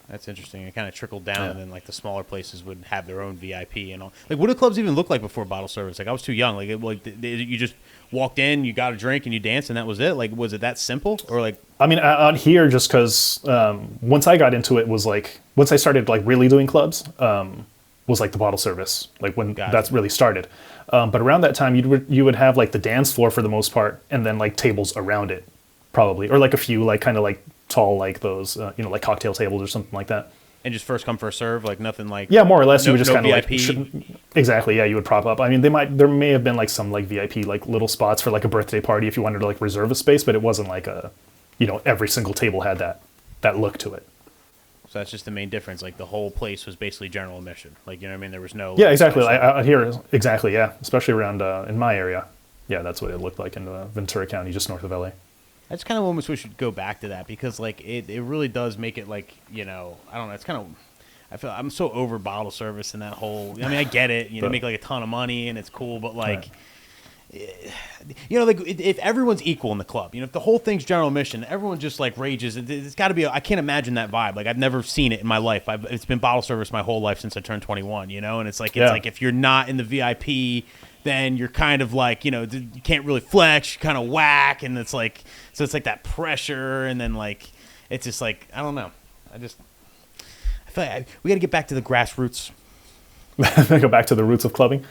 Speaker 1: That's interesting. It kind of trickled down, and then like the smaller places would have their own VIP and all. Like, what did clubs even look like before bottle service? Like, I was too young. Like, you just walked in, you got a drink, and you danced, and that was it. Like, was it that simple, or like? I
Speaker 2: mean, out here, just because once I got into it, was like once I started like really doing clubs, was like the bottle service, like when that's really started. But around that time, you would have like the dance floor for the most part, and then like tables around it, probably, or like a few like kind of like tall like those you know, like cocktail tables or something like that.
Speaker 1: And just first come first serve, like nothing like.
Speaker 2: Yeah, more or less. You would just kind of
Speaker 1: VIP.
Speaker 2: Like exactly. Yeah, you would prop up. I mean, there may have been like some like VIP like little spots for like a birthday party if you wanted to like reserve a space, but it wasn't like a, you know, every single table had that look to it.
Speaker 1: So that's just the main difference. Like the whole place was basically general admission. Like, you know what I mean? There was no.
Speaker 2: Yeah, exactly. Out here, exactly. Yeah, especially around in my area. Yeah, that's what it looked like in Ventura County, just north of LA.
Speaker 1: I just kind of almost wish we'd go back to that, because like it really does make it like, you know, I don't know. It's kind of, I feel I'm so over bottle service and that whole. I mean, I get it. You know, make like a ton of money and it's cool, but like. You know, like if everyone's equal in the club, you know, if the whole thing's general admission, everyone just like rages. It's got to be. I can't imagine that vibe. Like I've never seen it in my life. It's been bottle service my whole life since I turned 21. You know, and it's like if you're not in the VIP, then you're kind of like, you know, you can't really flex. You kind of whack, and it's like it's like that pressure, and then like it's just like I don't know. I feel like we got to get back to the grassroots.
Speaker 2: Go back to the roots of clubbing.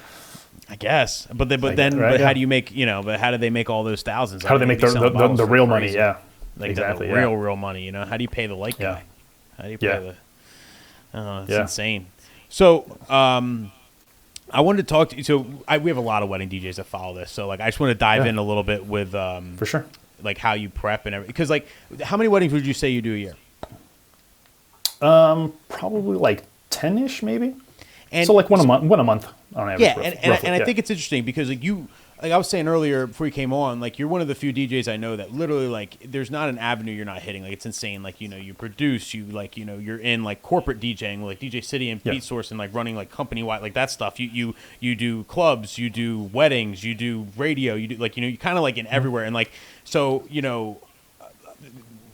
Speaker 1: I guess, but how do you make, you know? But how do they make all those thousands?
Speaker 2: How do they make the real money? Yeah,
Speaker 1: like
Speaker 2: exactly.
Speaker 1: The real money. You know, how do you pay the light guy? How do you pay the? It's insane. So, I wanted to talk to you. So, we have a lot of wedding DJs that follow this. So, like, I just want to dive in a little bit with
Speaker 2: for sure,
Speaker 1: like how you prep and everything. Because, like, how many weddings would you say you do a year?
Speaker 2: Probably like 10-ish, maybe. And so like one a month on average.
Speaker 1: Yeah, and I think it's interesting because like I was saying earlier before you came on, like you're one of the few DJs I know that literally like there's not an avenue you're not hitting. Like it's insane. Like, you know, you produce, you like, you know, you're in like corporate DJing, like DJ City and Beat Source, and like running like company wide, like that stuff. You do clubs, you do weddings, you do radio, you do like, you know, you kind of like in everywhere. And like, so, you know,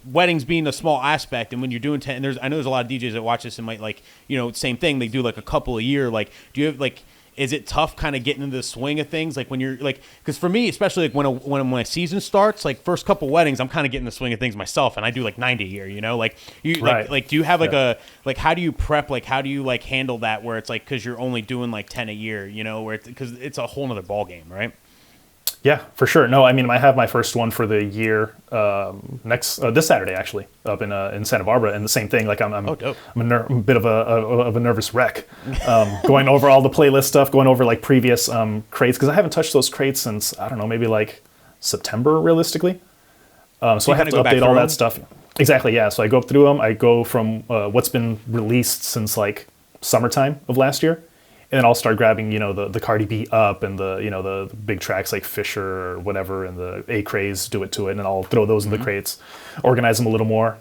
Speaker 1: weddings being a small aspect, and when you're doing 10, I know there's a lot of DJs that watch this and might like, you know, same thing, they do like a couple a year. Like, do you have like, is it tough kind of getting into the swing of things? Like when you're like, because for me, especially like when my season starts, like first couple weddings, I'm kind of getting the swing of things myself, and I do like 90 a year, you know, like you like do you have like like how do you prep, like how do you like handle that where it's like, because you're only doing like 10 a year, you know, where because it's a whole nother ball game, right?
Speaker 2: Yeah, for sure. No, I mean, I have my first one for the year this Saturday actually up in Santa Barbara, and the same thing. Like I'm a bit of a nervous wreck, going over all the playlist stuff, going over like previous crates, because I haven't touched those crates since I don't know, maybe like September realistically. So I have to update all that stuff. Exactly. Yeah. So I go up through them. I go from what's been released since like summertime of last year. And then I'll start grabbing, you know, the Cardi B Up and the, you know, the big tracks like Fisher or whatever, and the A Craze, Do It To It, and I'll throw those in the crates, organize them a little more,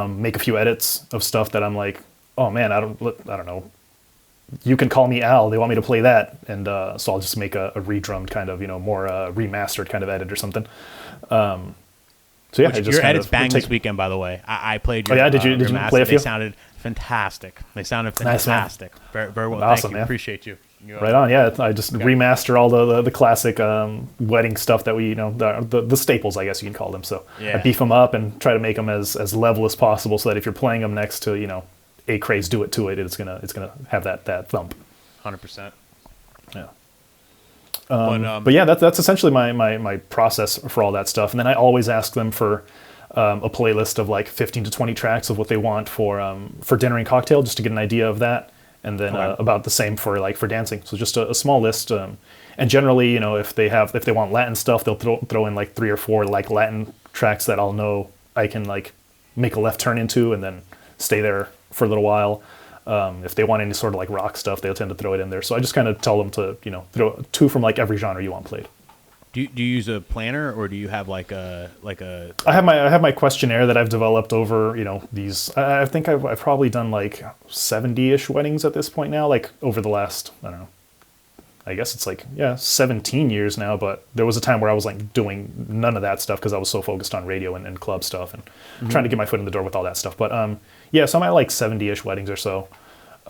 Speaker 2: make a few edits of stuff that I'm like, oh man, I don't know. You can call me Al. They want me to play that, and so I'll just make a redrummed kind of, you know, more remastered kind of edit or something. So yeah,
Speaker 1: your edits bang this weekend, by the way. I played your.
Speaker 2: Oh yeah, did you play a few?
Speaker 1: They sounded fantastic. Fantastic.
Speaker 2: Nice,
Speaker 1: very, very well.
Speaker 2: Awesome,
Speaker 1: Thank you.
Speaker 2: Man.
Speaker 1: Appreciate you.
Speaker 2: Right on. Yeah, I just remaster all the classic wedding stuff that we, you know, the staples, I guess you can call them. So I beef them up and try to make them as level as possible, so that if you're playing them next to, you know, A Craze, Do It To It, it's gonna have that thump.
Speaker 1: 100%.
Speaker 2: Yeah.
Speaker 1: But
Speaker 2: But yeah, that's essentially my process for all that stuff. And then I always ask them for a playlist of like 15 to 20 tracks of what they want for dinner and cocktail, just to get an idea of that. And then about the same for dancing. So just a small list. And generally, you know, if they want Latin stuff, they'll throw in like 3 or 4 like Latin tracks that I'll know I can like make a left turn into and then stay there for a little while. If they want any sort of like rock stuff, they'll tend to throw it in there. So I just kind of tell them to, you know, throw 2 from like every genre you want played.
Speaker 1: do you use a planner, or do you have like a
Speaker 2: I have my questionnaire that I've developed over, you know, these. I think I've probably done like 70-ish weddings at this point now, like over the last, I don't know, I guess it's like 17 years now. But there was a time where I was like doing none of that stuff because I was so focused on radio and club stuff and trying to get my foot in the door with all that stuff. But so I'm at like 70-ish weddings or so.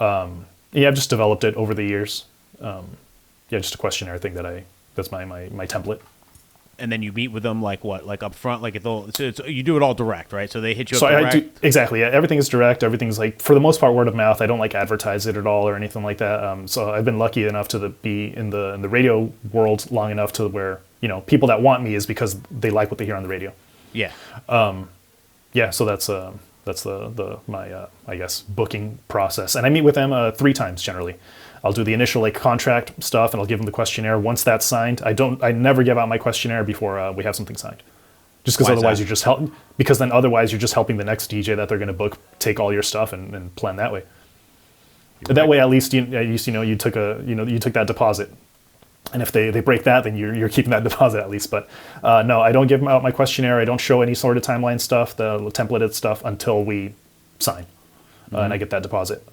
Speaker 2: I've just developed it over the years. Just a questionnaire thing that's my template.
Speaker 1: and then you meet with them like what, like up front, like you do it all direct, right? So they hit you up
Speaker 2: So
Speaker 1: direct.
Speaker 2: I do exactly. Yeah, everything is direct. Everything's like, for the most part, word of mouth. I don't like advertise it at all or anything like that. So I've been lucky enough to be in the radio world long enough to where, you know, people that want me is because they like what they hear on the radio.
Speaker 1: Yeah.
Speaker 2: So that's my I guess booking process, and I meet with them 3 times generally. I'll do the initial like contract stuff, and I'll give them the questionnaire. Once that's signed, I never give out my questionnaire before we have something signed, just because otherwise you're just otherwise you're just helping the next DJ that they're going to book take all your stuff and plan that way. That way, at least you took that deposit. And if they break that, then you're keeping that deposit at least. But no, I don't give them out my questionnaire. I don't show any sort of timeline stuff, the templated stuff, until we sign and I get that deposit.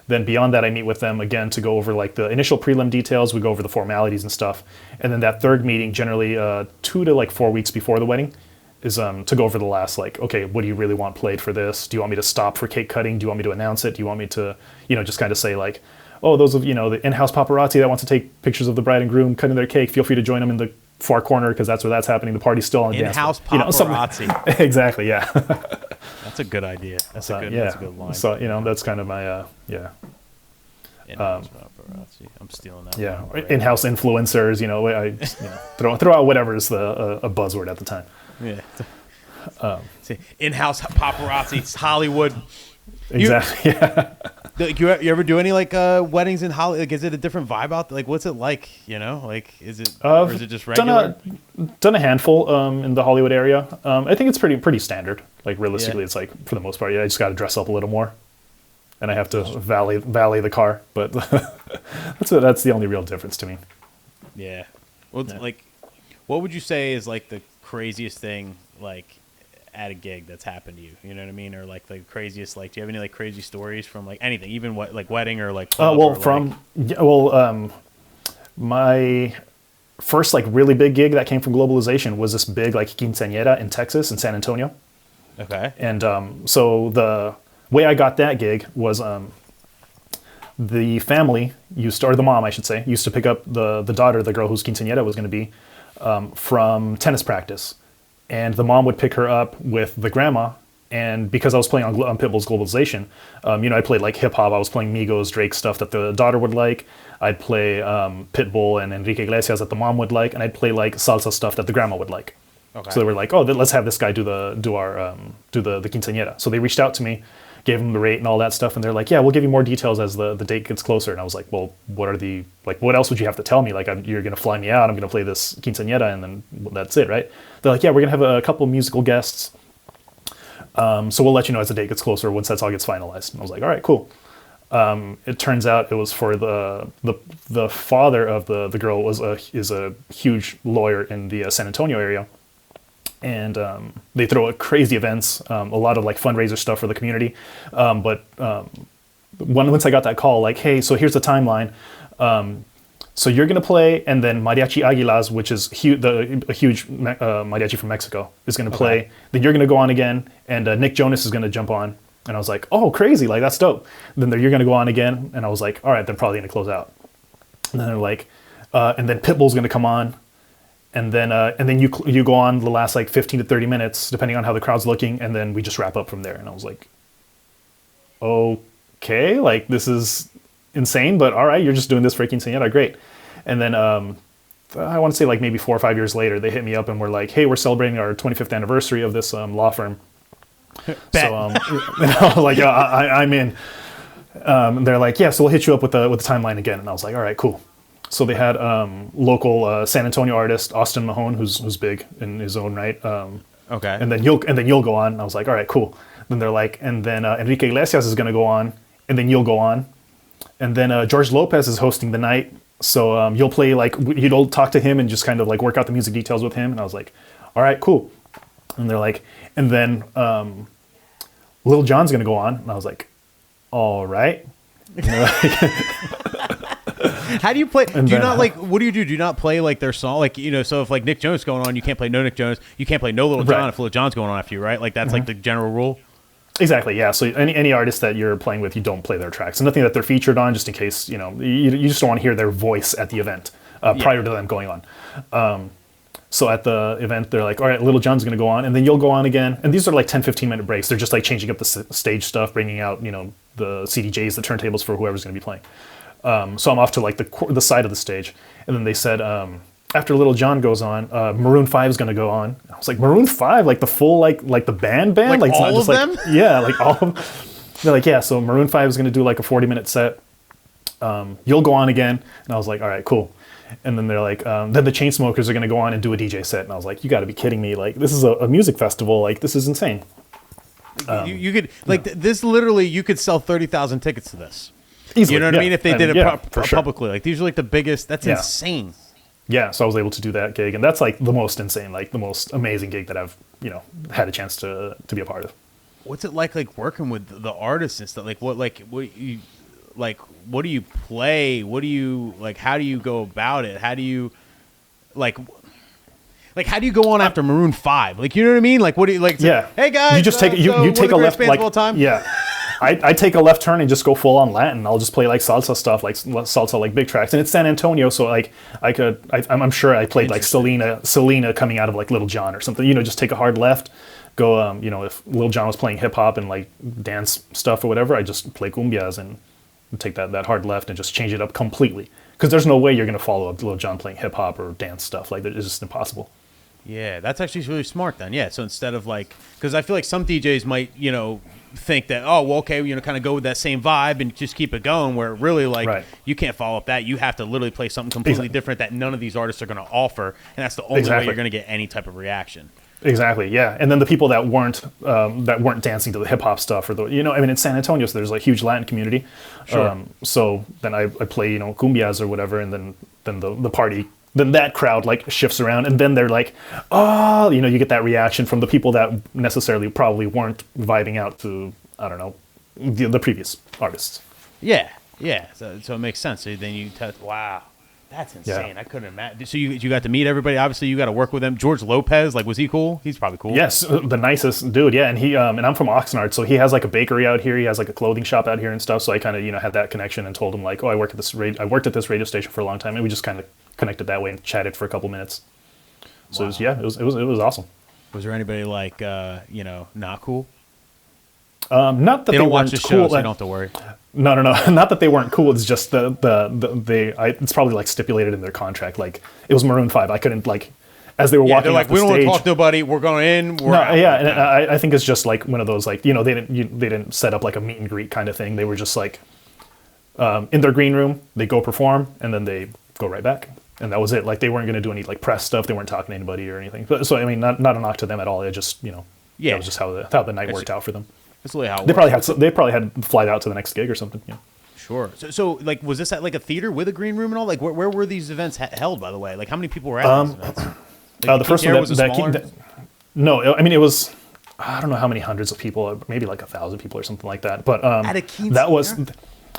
Speaker 2: Then beyond that, I meet with them again to go over like the initial prelim details. We go over the formalities and stuff. And then that third meeting, generally 2 to like 4 weeks before the wedding, is to go over the last, like, okay, what do you really want played for this? Do you want me to stop for cake cutting? Do you want me to announce it? Do you want me to, just kind of say like, oh, those of, the in-house paparazzi that want to take pictures of the bride and groom cutting their cake, feel free to join them in the far corner because that's where that's happening. The party's still on the dance floor.
Speaker 1: In-house paparazzi.
Speaker 2: Exactly, yeah.
Speaker 1: That's a good idea. That's a good line.
Speaker 2: So, that's kind of my,
Speaker 1: In-house paparazzi. I'm stealing that.
Speaker 2: Yeah, in-house influencers, throw out whatever's a buzzword at the time.
Speaker 1: Yeah. In-house paparazzi, it's Hollywood.
Speaker 2: Exactly, yeah.
Speaker 1: Like you ever do any like weddings in Hollywood? Like, is it a different vibe out there? Like, what's it like? Like, is it or is it just regular?
Speaker 2: Done a handful in the Hollywood area. I think it's pretty standard. Like realistically, It's like for the most part, I just got to dress up a little more, and I have to valet the car. But that's the only real difference to me.
Speaker 1: Yeah. Well, like, what would you say is like the craziest thing like at a gig that's happened to you? You know what I mean? Or like the craziest, like, do you have any like crazy stories from like anything, even what like wedding or like club
Speaker 2: my first like really big gig that came from globalization was this big like quinceañera in Texas, in San Antonio.
Speaker 1: Okay.
Speaker 2: And so the way I got that gig was the family or the mom, I should say, used to pick up the daughter, the girl whose quinceañera was going to be, from tennis practice. And the mom would pick her up with the grandma. And because I was playing on Pitbull's Globalization, I played like hip hop. I was playing Migos, Drake stuff that the daughter would like. I'd play Pitbull and Enrique Iglesias that the mom would like, and I'd play like salsa stuff that the grandma would like. Okay. So they were like, "Oh, let's have this guy do the quinceañera." So they reached out to me, gave them the rate and all that stuff, and they're like, "Yeah, we'll give you more details as the date gets closer." And I was like, "Well, what else would you have to tell me? Like, you're gonna fly me out. I'm gonna play this quinceañera, and then that's it, right?" They're like, "Yeah, we're gonna have a couple musical guests. So we'll let you know as the date gets closer once that's all gets finalized." And I was like, "All right, cool." It turns out it was for the father of the girl is a huge lawyer in the San Antonio area, and they throw crazy events, a lot of like fundraiser stuff for the community. But once I got that call, like, "Hey, so here's the timeline. So you're gonna play, and then Mariachi Aguilas, which is a huge mariachi from Mexico, is gonna play. Okay. Then you're gonna go on again, and Nick Jonas is gonna jump on." And I was like, "Oh, crazy! Like, that's dope." Then you're gonna go on again, and I was like, "All right, they're probably gonna close out." And then they're like, and then Pitbull's gonna come on, and then you go on the last like 15 to 30 minutes, depending on how the crowd's looking, and then we just wrap up from there. And I was like, "Okay, like this is insane, but all right, you're just doing this for quinceañera, great. And then I want to say like maybe 4 or 5 years later, they hit me up and were like, hey, we're celebrating our 25th anniversary of this law firm. So like I'm in. They're like, yeah, so we'll hit you up with the timeline again. And I was like, all right, cool. So they had local San Antonio artist Austin Mahone, who's big in his own right.
Speaker 1: Okay.
Speaker 2: And then you'll go on. And I was like, all right, cool. Then they're like, and then Enrique Iglesias is going to go on, and then you'll go on, and then George Lopez is hosting the night. So you'll play like you'll talk to him and just kind of like work out the music details with him. And I was like, all right, cool. And they're like, and then Lil Jon's going to go on, and I was like, all right.
Speaker 1: How do you play? Do you not like? What do you do? Do you not play like their song? Like so if like Nick Jonas is going on, you can't play no Nick Jonas. You can't play no Little John if Little John's going on after you, right? Like that's like the general rule.
Speaker 2: Exactly. Yeah. So any artist that you're playing with, you don't play their tracks. And nothing that they're featured on, just in case you just don't want to hear their voice at the event prior to them going on. So at the event, they're like, all right, Little John's going to go on, and then you'll go on again. And these are like 10, 15-minute breaks. They're just like changing up the stage stuff, bringing out, the CDJs, the turntables for whoever's going to be playing. So I'm off to like the side of the stage. And then they said, after Little John goes on, Maroon 5 is going to go on. I was like, Maroon 5? Like the full, like the band?
Speaker 1: Like
Speaker 2: it's
Speaker 1: all
Speaker 2: not just
Speaker 1: of them?
Speaker 2: like, yeah, like all of them. They're like, yeah, so Maroon 5 is going to do like a 40-minute set. You'll go on again. And I was like, all right, cool. And then they're like, then the Chainsmokers are going to go on and do a DJ set. And I was like, you got to be kidding me. Like, this is a music festival. Like, this is insane.
Speaker 1: You could, like, this literally, you could sell 30,000 tickets to this.
Speaker 2: Easily,
Speaker 1: you know what I mean? If they did it publicly.
Speaker 2: Sure.
Speaker 1: Like, these are like the biggest, that's insane.
Speaker 2: Yeah, so I was able to do that gig. And that's like the most insane, like the most amazing gig that I've, had a chance to be a part of.
Speaker 1: What's it like working with the artists and stuff? What do you play? What do you like? How do you go about it? How do you how do you go on after Maroon 5? Like, you know what I mean? Like, what do you like?
Speaker 2: Yeah.
Speaker 1: Hey guys,
Speaker 2: you just take you take a left
Speaker 1: like all time?
Speaker 2: Yeah. I take a left turn and just go full on Latin. I'll just play like salsa stuff, like salsa, like big tracks. And it's San Antonio, so like I'm sure I played like Selena coming out of like Little John or something. Just take a hard left. Go, if Lil Jon was playing hip hop and like dance stuff or whatever, I just play cumbias and take that hard left and just change it up completely. Because there's no way you're going to follow up Lil Jon playing hip hop or dance stuff. Like, it's just impossible.
Speaker 1: Yeah, that's actually really smart then. Yeah, so instead of like, because I feel like some DJs might, think that, oh, well, okay, kind of go with that same vibe and just keep it going, where really like you can't follow up that. You have to literally play something completely different that none of these artists are going to offer. And that's the only way you're going to get any type of reaction. Exactly.
Speaker 2: Yeah, and then the people that weren't dancing to the hip hop stuff, or it's San Antonio, so there's like huge Latin community.
Speaker 1: Sure.
Speaker 2: So then I play cumbias or whatever, and then the party, then that crowd like shifts around, and then they're like, oh, you get that reaction from the people that necessarily probably weren't vibing out to, I don't know, the previous artists.
Speaker 1: Yeah. So it makes sense. So then you wow. That's insane. Yeah. I couldn't imagine. So you got to meet everybody. Obviously, you got to work with them. George Lopez, like, was he cool? He's probably cool.
Speaker 2: Yes, the nicest dude. Yeah, and he and I'm from Oxnard, so he has like a bakery out here. He has like a clothing shop out here and stuff. So I kind of had that connection and told him like, oh, I worked at this radio station for a long time, and we just kind of connected that way and chatted for a couple minutes. So wow. It was awesome.
Speaker 1: Was there anybody like not cool?
Speaker 2: Not that they
Speaker 1: don't
Speaker 2: weren't
Speaker 1: watch the
Speaker 2: cool.
Speaker 1: show, so you don't have to worry.
Speaker 2: No. Not that they weren't cool. It's just it's probably like stipulated in their contract. Like, it was Maroon 5. I couldn't as they were walking
Speaker 1: they're like,
Speaker 2: off the
Speaker 1: we don't
Speaker 2: stage,
Speaker 1: want to talk to nobody. We're going in. We're out.
Speaker 2: Yeah, and I think it's just like one of those like they didn't set up like a meet and greet kind of thing. They were just like in their green room. They go perform and then they go right back. And that was it. Like, they weren't going to do any like press stuff. They weren't talking to anybody or anything. So I mean, not a knock to them at all. It just that was just how the night worked out for them.
Speaker 1: That's really how it
Speaker 2: they probably had flight out to the next gig or something. Yeah.
Speaker 1: Sure. So like, was this at like a theater with a green room and all? Like, where were these events held, by the way? Like, how many people were at these events? Like,
Speaker 2: the first one
Speaker 1: was smaller?
Speaker 2: No, I mean, it was, I don't know how many hundreds of people, maybe like 1,000 people or something like that. But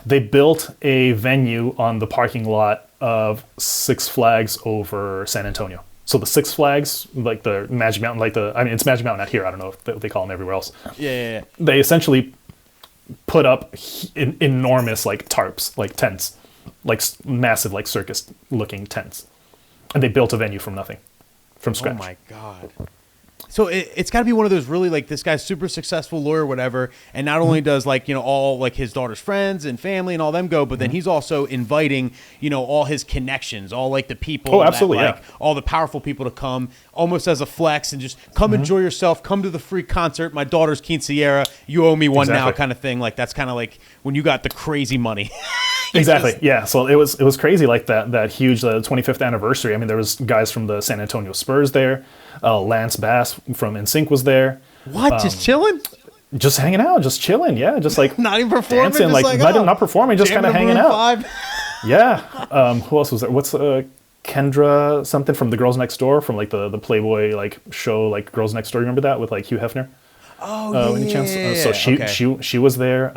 Speaker 2: they built a venue on the parking lot of Six Flags over San Antonio. So the Six Flags, like the Magic Mountain, it's Magic Mountain out here. I don't know if they call them everywhere else.
Speaker 1: Yeah.
Speaker 2: They essentially put up enormous like tarps, like tents, like massive like circus looking tents. And they built a venue from nothing, from scratch.
Speaker 1: Oh my God. So it's got to be one of those really like this guy's super successful lawyer, whatever, and not only does like all like his daughter's friends and family and all them go, but then he's also inviting all his connections, all like the people,
Speaker 2: Oh, absolutely,
Speaker 1: that, like, all the powerful people to come, almost as a flex and just come enjoy yourself, come to the free concert. My daughter's quinceañera, you owe me one now, kind of thing. Like that's kind of like when you got the crazy money.
Speaker 2: Exactly. Yeah. So it was crazy, like that huge 25th anniversary. I mean, there was guys from the San Antonio Spurs there. Lance Bass from NSYNC was there.
Speaker 1: What? Just chilling?
Speaker 2: Just hanging out, just chilling. Yeah, just like
Speaker 1: not even performing,
Speaker 2: dancing,
Speaker 1: just
Speaker 2: not performing, just kind of hanging out. Yeah. Who else was there? What's Kendra something from the Girls Next Door, from like the Playboy like show, like Girls Next Door? Remember that with like Hugh Hefner?
Speaker 1: Oh yeah.
Speaker 2: Any chance? So she was there.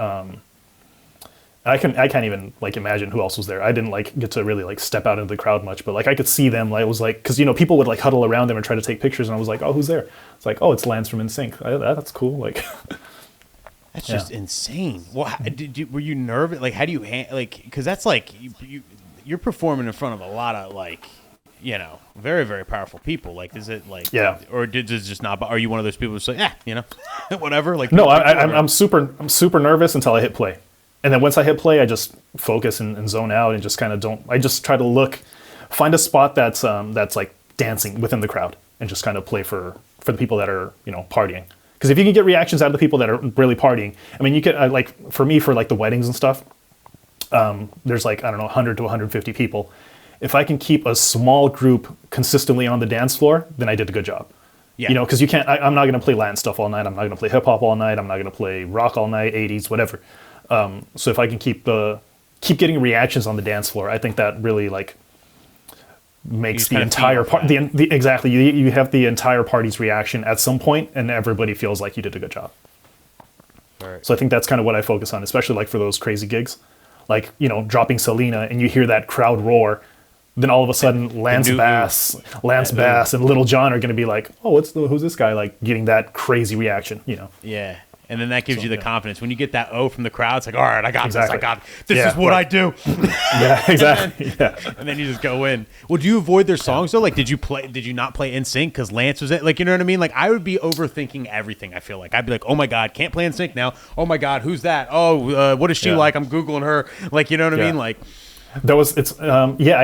Speaker 2: I can't even like imagine who else was there. I didn't like get to really like step out into the crowd much, but like I could see them. Like, it was like, because people would like huddle around them and try to take pictures, and I was like, oh, who's there? It's like, oh, it's Lance from NSYNC. That's cool. Like,
Speaker 1: that's just insane. Well, were you nervous? Like, how do you because that's like you're performing in front of a lot of like very, very powerful people. Like, is it like or does it just not? Are you one of those people who say whatever? Like,
Speaker 2: no, I'm super nervous until I hit play. And then once I hit play, I just focus and zone out and just kind of I just try to find a spot that's like dancing within the crowd and just kind of play for the people that are, partying. Because if you can get reactions out of the people that are really partying, I mean, you could, like, for me, for like the weddings and stuff, there's like, I don't know, 100 to 150 people. If I can keep a small group consistently on the dance floor, then I did a good job. Yeah. Because you can't, I'm not going to play Latin stuff all night. I'm not going to play hip hop all night. I'm not going to play rock all night, 80s, whatever. So if I can keep getting reactions on the dance floor, I think that really like makes the entire part. Exactly, you have the entire party's reaction at some point, and everybody feels like you did a good job. Right. So I think that's kind of what I focus on, especially like for those crazy gigs, like dropping Selena, and you hear that crowd roar. Then all of a sudden, Lance Bass, and Little John are going to be like, "Oh, who's this guy?" Like getting that crazy reaction,
Speaker 1: Yeah. And then that gives you the confidence. When you get that O from the crowd, it's like, all right, I got this. I got this.
Speaker 2: Yeah,
Speaker 1: is what I do.
Speaker 2: Yeah, exactly.
Speaker 1: And then you just go in. Well, do you avoid their songs though? Like, did you not play NSYNC because Lance was it? Like, you know what I mean? Like, I would be overthinking everything. I feel like I'd be like, oh my god, can't play NSYNC now. Oh my god, who's that? Oh, what is she like? I'm googling her. Like, you know what I mean? Like.
Speaker 2: I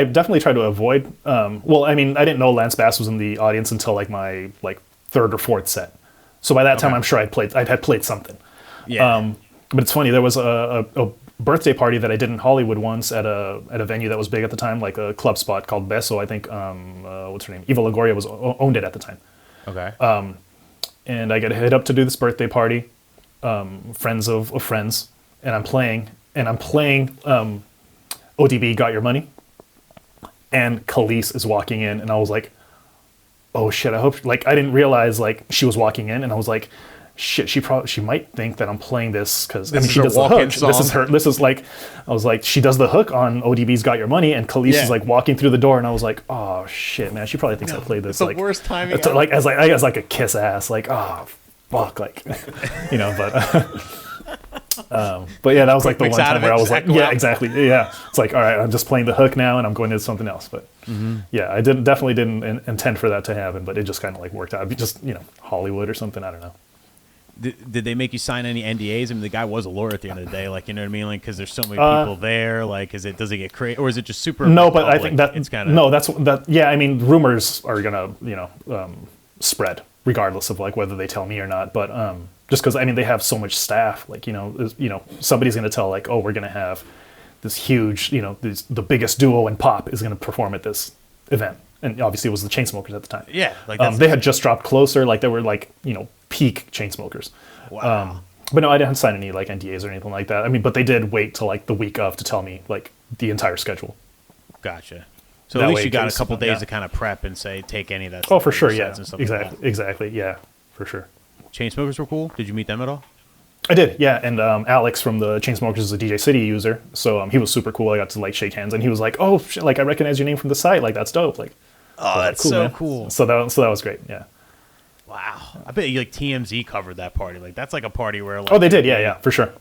Speaker 2: definitely tried to avoid. Well, I mean, I didn't know Lance Bass was in the audience until like my third or fourth set. So by that time, I'm sure I'd had played something. Yeah. But it's funny. There was a birthday party that I did in Hollywood once at a venue that was big at the time, like a club spot called Beso. I think what's her name? Eva Longoria owned it at the time. Okay. And I get hit up to do this birthday party, friends of friends, and I'm playing ODB Got Your Money, and Khalees is walking in, and I was like, oh shit, I hope, like, I didn't realize like she was walking in, and I was like, shit, she might think that I'm playing this because I mean she does the hook. This is like, I was like, she does the hook on ODB's Got Your Money, and Khalees is like walking through the door, and I was like, oh shit, man, she probably thinks I played this.
Speaker 1: It's like the worst timing.
Speaker 2: Like as like a kiss ass, like, oh fuck, like, but yeah, that was like the one time where I was like, yeah, exactly, yeah. It's like, all right, I'm just playing the hook now, and I'm going to something else. But yeah, I definitely didn't intend for that to happen, but it just kind of like worked out. Just Hollywood or something, I don't know.
Speaker 1: Did they make you sign any NDAs? I mean, the guy was a lawyer at the end of the day, like, you know what I mean, like, because there's so many people there. Like, does it get crazy, or is it just super?
Speaker 2: No, but
Speaker 1: public?
Speaker 2: I think that
Speaker 1: it's kind of
Speaker 2: that. Yeah, I mean, rumors are gonna spread regardless of like whether they tell me or not. But just because I mean they have so much staff, like somebody's gonna tell like, oh, we're gonna have this huge, the biggest duo in pop is gonna perform at this event, and obviously it was the Chainsmokers at the time.
Speaker 1: Yeah, like
Speaker 2: they had just dropped Closer, like they were like peak Chainsmokers.
Speaker 1: Wow.
Speaker 2: But no, I didn't sign any like NDAs or anything like that. I mean, but they did wait till like the week of to tell me like the entire schedule.
Speaker 1: Gotcha. So that at least you got a couple days to kind of prep and say, take any of that stuff.
Speaker 2: Oh, for sure, yeah.
Speaker 1: Exactly,
Speaker 2: exactly, yeah, for sure.
Speaker 1: Chainsmokers were cool? Did you meet them at all?
Speaker 2: I did, yeah. And Alex from the Chainsmokers is a DJ City user, so he was super cool. I got to like shake hands, and he was like, "Oh, shit, like I recognize your name from the site. Like that's dope." Like,
Speaker 1: oh, that's cool, so man. Cool.
Speaker 2: So that was great. Yeah.
Speaker 1: Wow, I bet you like TMZ covered that party. Like that's like a party where like,
Speaker 2: oh, they did, yeah, for sure.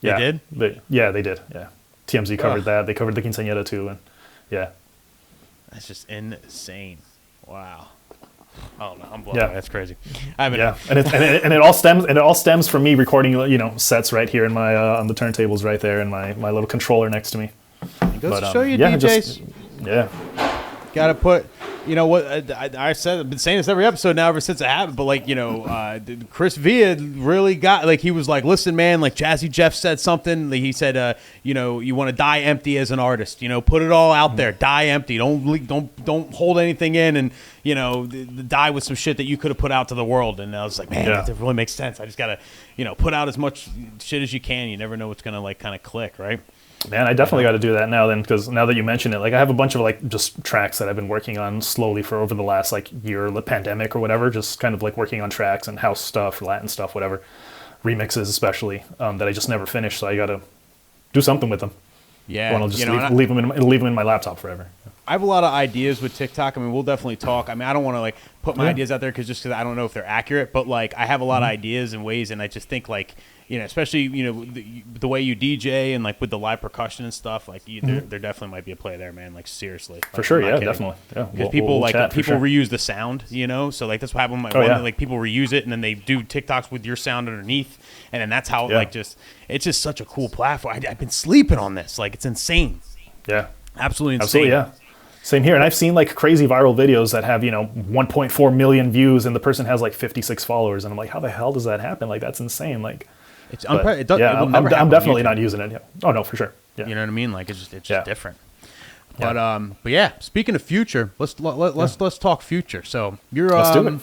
Speaker 2: Yeah.
Speaker 1: They did.
Speaker 2: They did. Yeah. TMZ covered that. They covered the quinceañera too, and yeah.
Speaker 1: That's just insane. Wow. Oh no, I'm blown
Speaker 2: Yeah.
Speaker 1: away. That's crazy. I haven't.
Speaker 2: Yeah, and it all stems from me recording, sets right here in my on the turntables right there, and my little controller next to me.
Speaker 1: It goes to show you,
Speaker 2: yeah,
Speaker 1: DJs.
Speaker 2: Yeah.
Speaker 1: Got to put, you know what, I said, I've been saying this every episode now ever since it happened, but like, Chris Villa really got, like, he was like, listen, man, like Jazzy Jeff said something. Like, he said, you want to die empty as an artist, put it all out there, die empty. Don't hold anything in, and, die with some shit that you could have put out to the world. And I was like, man, that really makes sense. I just got to, put out as much shit as you can. You never know what's going to like kind of click, right?
Speaker 2: Man, I definitely got to do that now then, because now that you mention it, like I have a bunch of like just tracks that I've been working on slowly for over the last like year, the pandemic or whatever, just kind of like working on tracks and house stuff, Latin stuff, whatever, remixes especially, that I just never finished. So I got to do something with them.
Speaker 1: Yeah,
Speaker 2: I'll just leave them in my laptop forever.
Speaker 1: I have a lot of ideas with TikTok. I mean, we'll definitely talk. I mean, I don't want to like put my ideas out there because I don't know if they're accurate, but like I have a lot of ideas and ways, and I just think like, especially the way you DJ and like with the live percussion and stuff, like there definitely might be a play there, man. Like seriously, like,
Speaker 2: for sure, yeah, definitely, yeah.
Speaker 1: Because people reuse the sound, so like that's what happened. Like people reuse it and then they do TikToks with your sound underneath, and then that's how it's just such a cool platform. I've been sleeping on this, like it's insane.
Speaker 2: Yeah,
Speaker 1: absolutely insane.
Speaker 2: Absolutely, yeah. Same here, and I've seen like crazy viral videos that have 1.4 million views, and the person has like 56 followers, and I'm like, how the hell does that happen? Like that's insane. Like,
Speaker 1: it's unprecedented.
Speaker 2: Yeah, I'm definitely not using it. Yeah. Oh no, for sure. Yeah.
Speaker 1: You know what I mean? Like it's just different. But yeah. Speaking of future, let's talk future. So
Speaker 2: let's do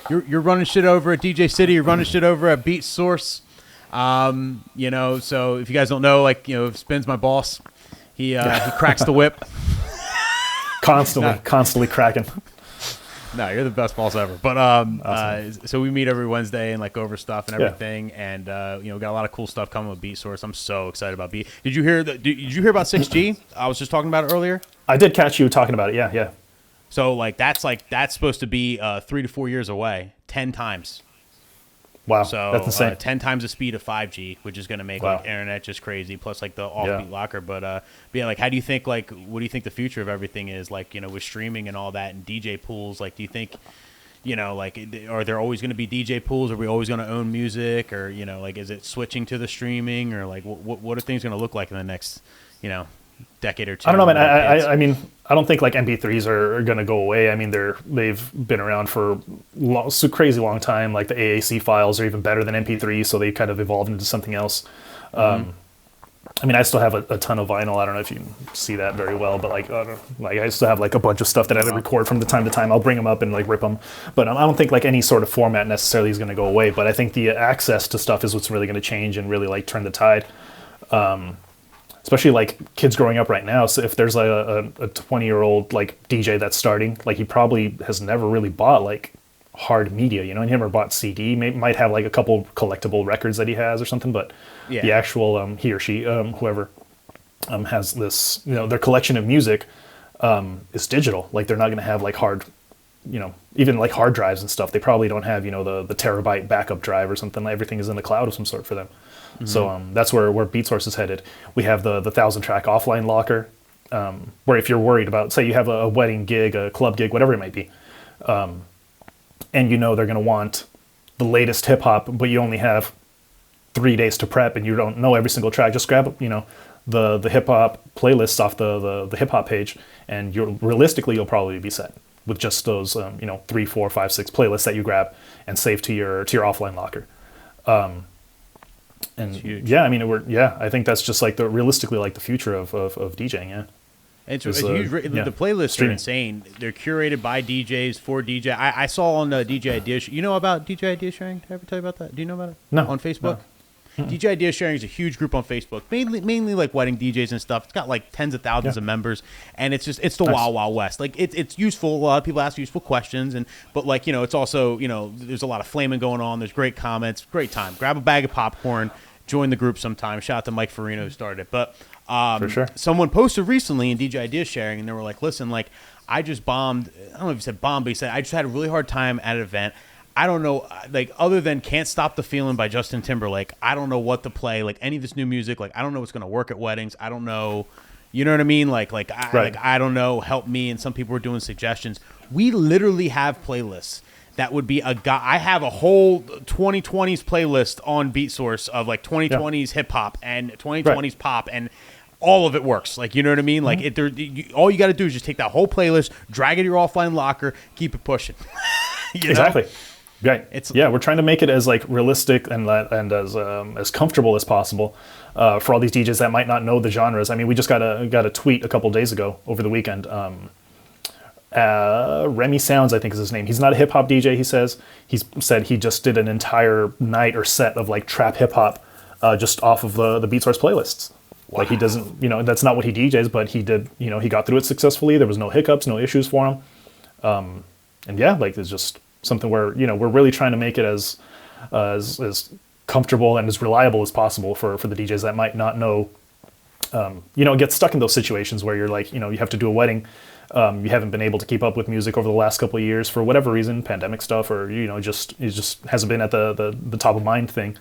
Speaker 2: it.
Speaker 1: You're running shit over at DJ City. You're running shit over at Beat Source. So if you guys don't know, like Spin's my boss. He cracks the whip.
Speaker 2: Constantly cracking.
Speaker 1: No, you're the best boss ever. But
Speaker 2: awesome.
Speaker 1: So we meet every Wednesday and like go over stuff and everything, and got a lot of cool stuff coming with Beat Source. I'm so excited about Beat. Did you hear Did you hear about 6G? I was just talking about it earlier.
Speaker 2: I did catch you talking about it. Yeah.
Speaker 1: So that's supposed to be 3 to 4 years away, 10 times.
Speaker 2: Wow,
Speaker 1: so
Speaker 2: that's insane.
Speaker 1: 10 times the speed of 5G, which is going to make like internet just crazy. Plus like the offbeat locker. But yeah, like how do you think what do you think the future of everything is? Like with streaming and all that and DJ pools. Like do you think like are there always going to be DJ pools? Are we always going to own music? Or like is it switching to the streaming? Or like what are things going to look like in the next decade or two?
Speaker 2: I don't know, man. I mean, I don't think like MP3s are going to go away. I mean, they've been around for crazy long time. Like the AAC files are even better than MP3s, so they kind of evolved into something else. I mean, I still have a ton of vinyl. I don't know if you can see that very well, but I still have like a bunch of stuff that I record from time to time. I'll bring them up and like rip them, but I don't think like any sort of format necessarily is going to go away. But I think the access to stuff is what's really going to change and really like turn the tide. Especially like kids growing up right now. So if there's like a 20-year-old like DJ that's starting, like he probably has never really bought like hard media, he never bought CD. Might have like a couple collectible records that he has or something, but the actual he or she whoever has this their collection of music is digital. Like they're not going to have like hard even like hard drives and stuff. They probably don't have the terabyte backup drive or something. Everything is in the cloud of some sort for them. Mm-hmm. So that's where BeatSource is headed. We have the 1,000-track offline locker, where if you're worried about, say you have a wedding gig, a club gig, whatever it might be, and they're going to want the latest hip hop, but you only have 3 days to prep and you don't know every single track, just grab the hip hop playlists off the hip hop page, and you'll probably be set with just those 3, 4, 5, 6 playlists that you grab and save to your offline locker. And yeah, I mean, I think that's just like realistically like the future of DJing. Yeah,
Speaker 1: it's huge. The playlists are insane. They're curated by DJs for DJ. I saw on the DJ Idea. You know about DJ Idea sharing? Did I ever tell you about that? Do you know about it?
Speaker 2: No.
Speaker 1: On Facebook. No. DJ Idea Sharing is a huge group on Facebook, mainly like wedding DJs and stuff. It's got like tens of thousands of members, and it's the wild, wild west. Like it's useful. A lot of people ask useful questions, but like it's also there's a lot of flaming going on. There's great comments, great time. Grab a bag of popcorn, join the group sometime. Shout out to Mike Farino who started it. But
Speaker 2: for sure,
Speaker 1: someone posted recently in DJ Idea Sharing, and they were like, "Listen, like I just bombed. I don't know if he said bomb, but he said I just had a really hard time at an event." I don't know, like, other than Can't Stop the Feeling by Justin Timberlake, I don't know what to play, like, any of this new music. Like, I don't know what's going to work at weddings. I don't know, You know what I mean? Like
Speaker 2: Right.
Speaker 1: I don't know, help me. And some people were doing suggestions. We literally have playlists that would be a guy. I have a whole 2020s playlist on BeatSource of like 2020s hip hop and 2020s pop, and all of it works. Like, you know what I mean? Like, all you got to do is just take that whole playlist, drag it to your offline locker, keep it pushing. You know?
Speaker 2: Exactly. Right. We're trying to make it as like realistic and as comfortable as possible for all these DJs that might not know the genres. I mean, we just got a tweet a couple days ago over the weekend. Remy Sounds, I think is his name. He's not a hip hop DJ. He said he just did an entire night or set of like trap hip hop just off of the BeatSource playlists. Wow. Like, he doesn't, that's not what he DJs, but he did, he got through it successfully. There was no hiccups, no issues for him. And yeah, like, it's just something where, we're really trying to make it as comfortable and as reliable as possible for the DJs that might not know, get stuck in those situations where you're like, you have to do a wedding. You haven't been able to keep up with music over the last couple of years for whatever reason, pandemic stuff, or, it just hasn't been at the top of mind thing.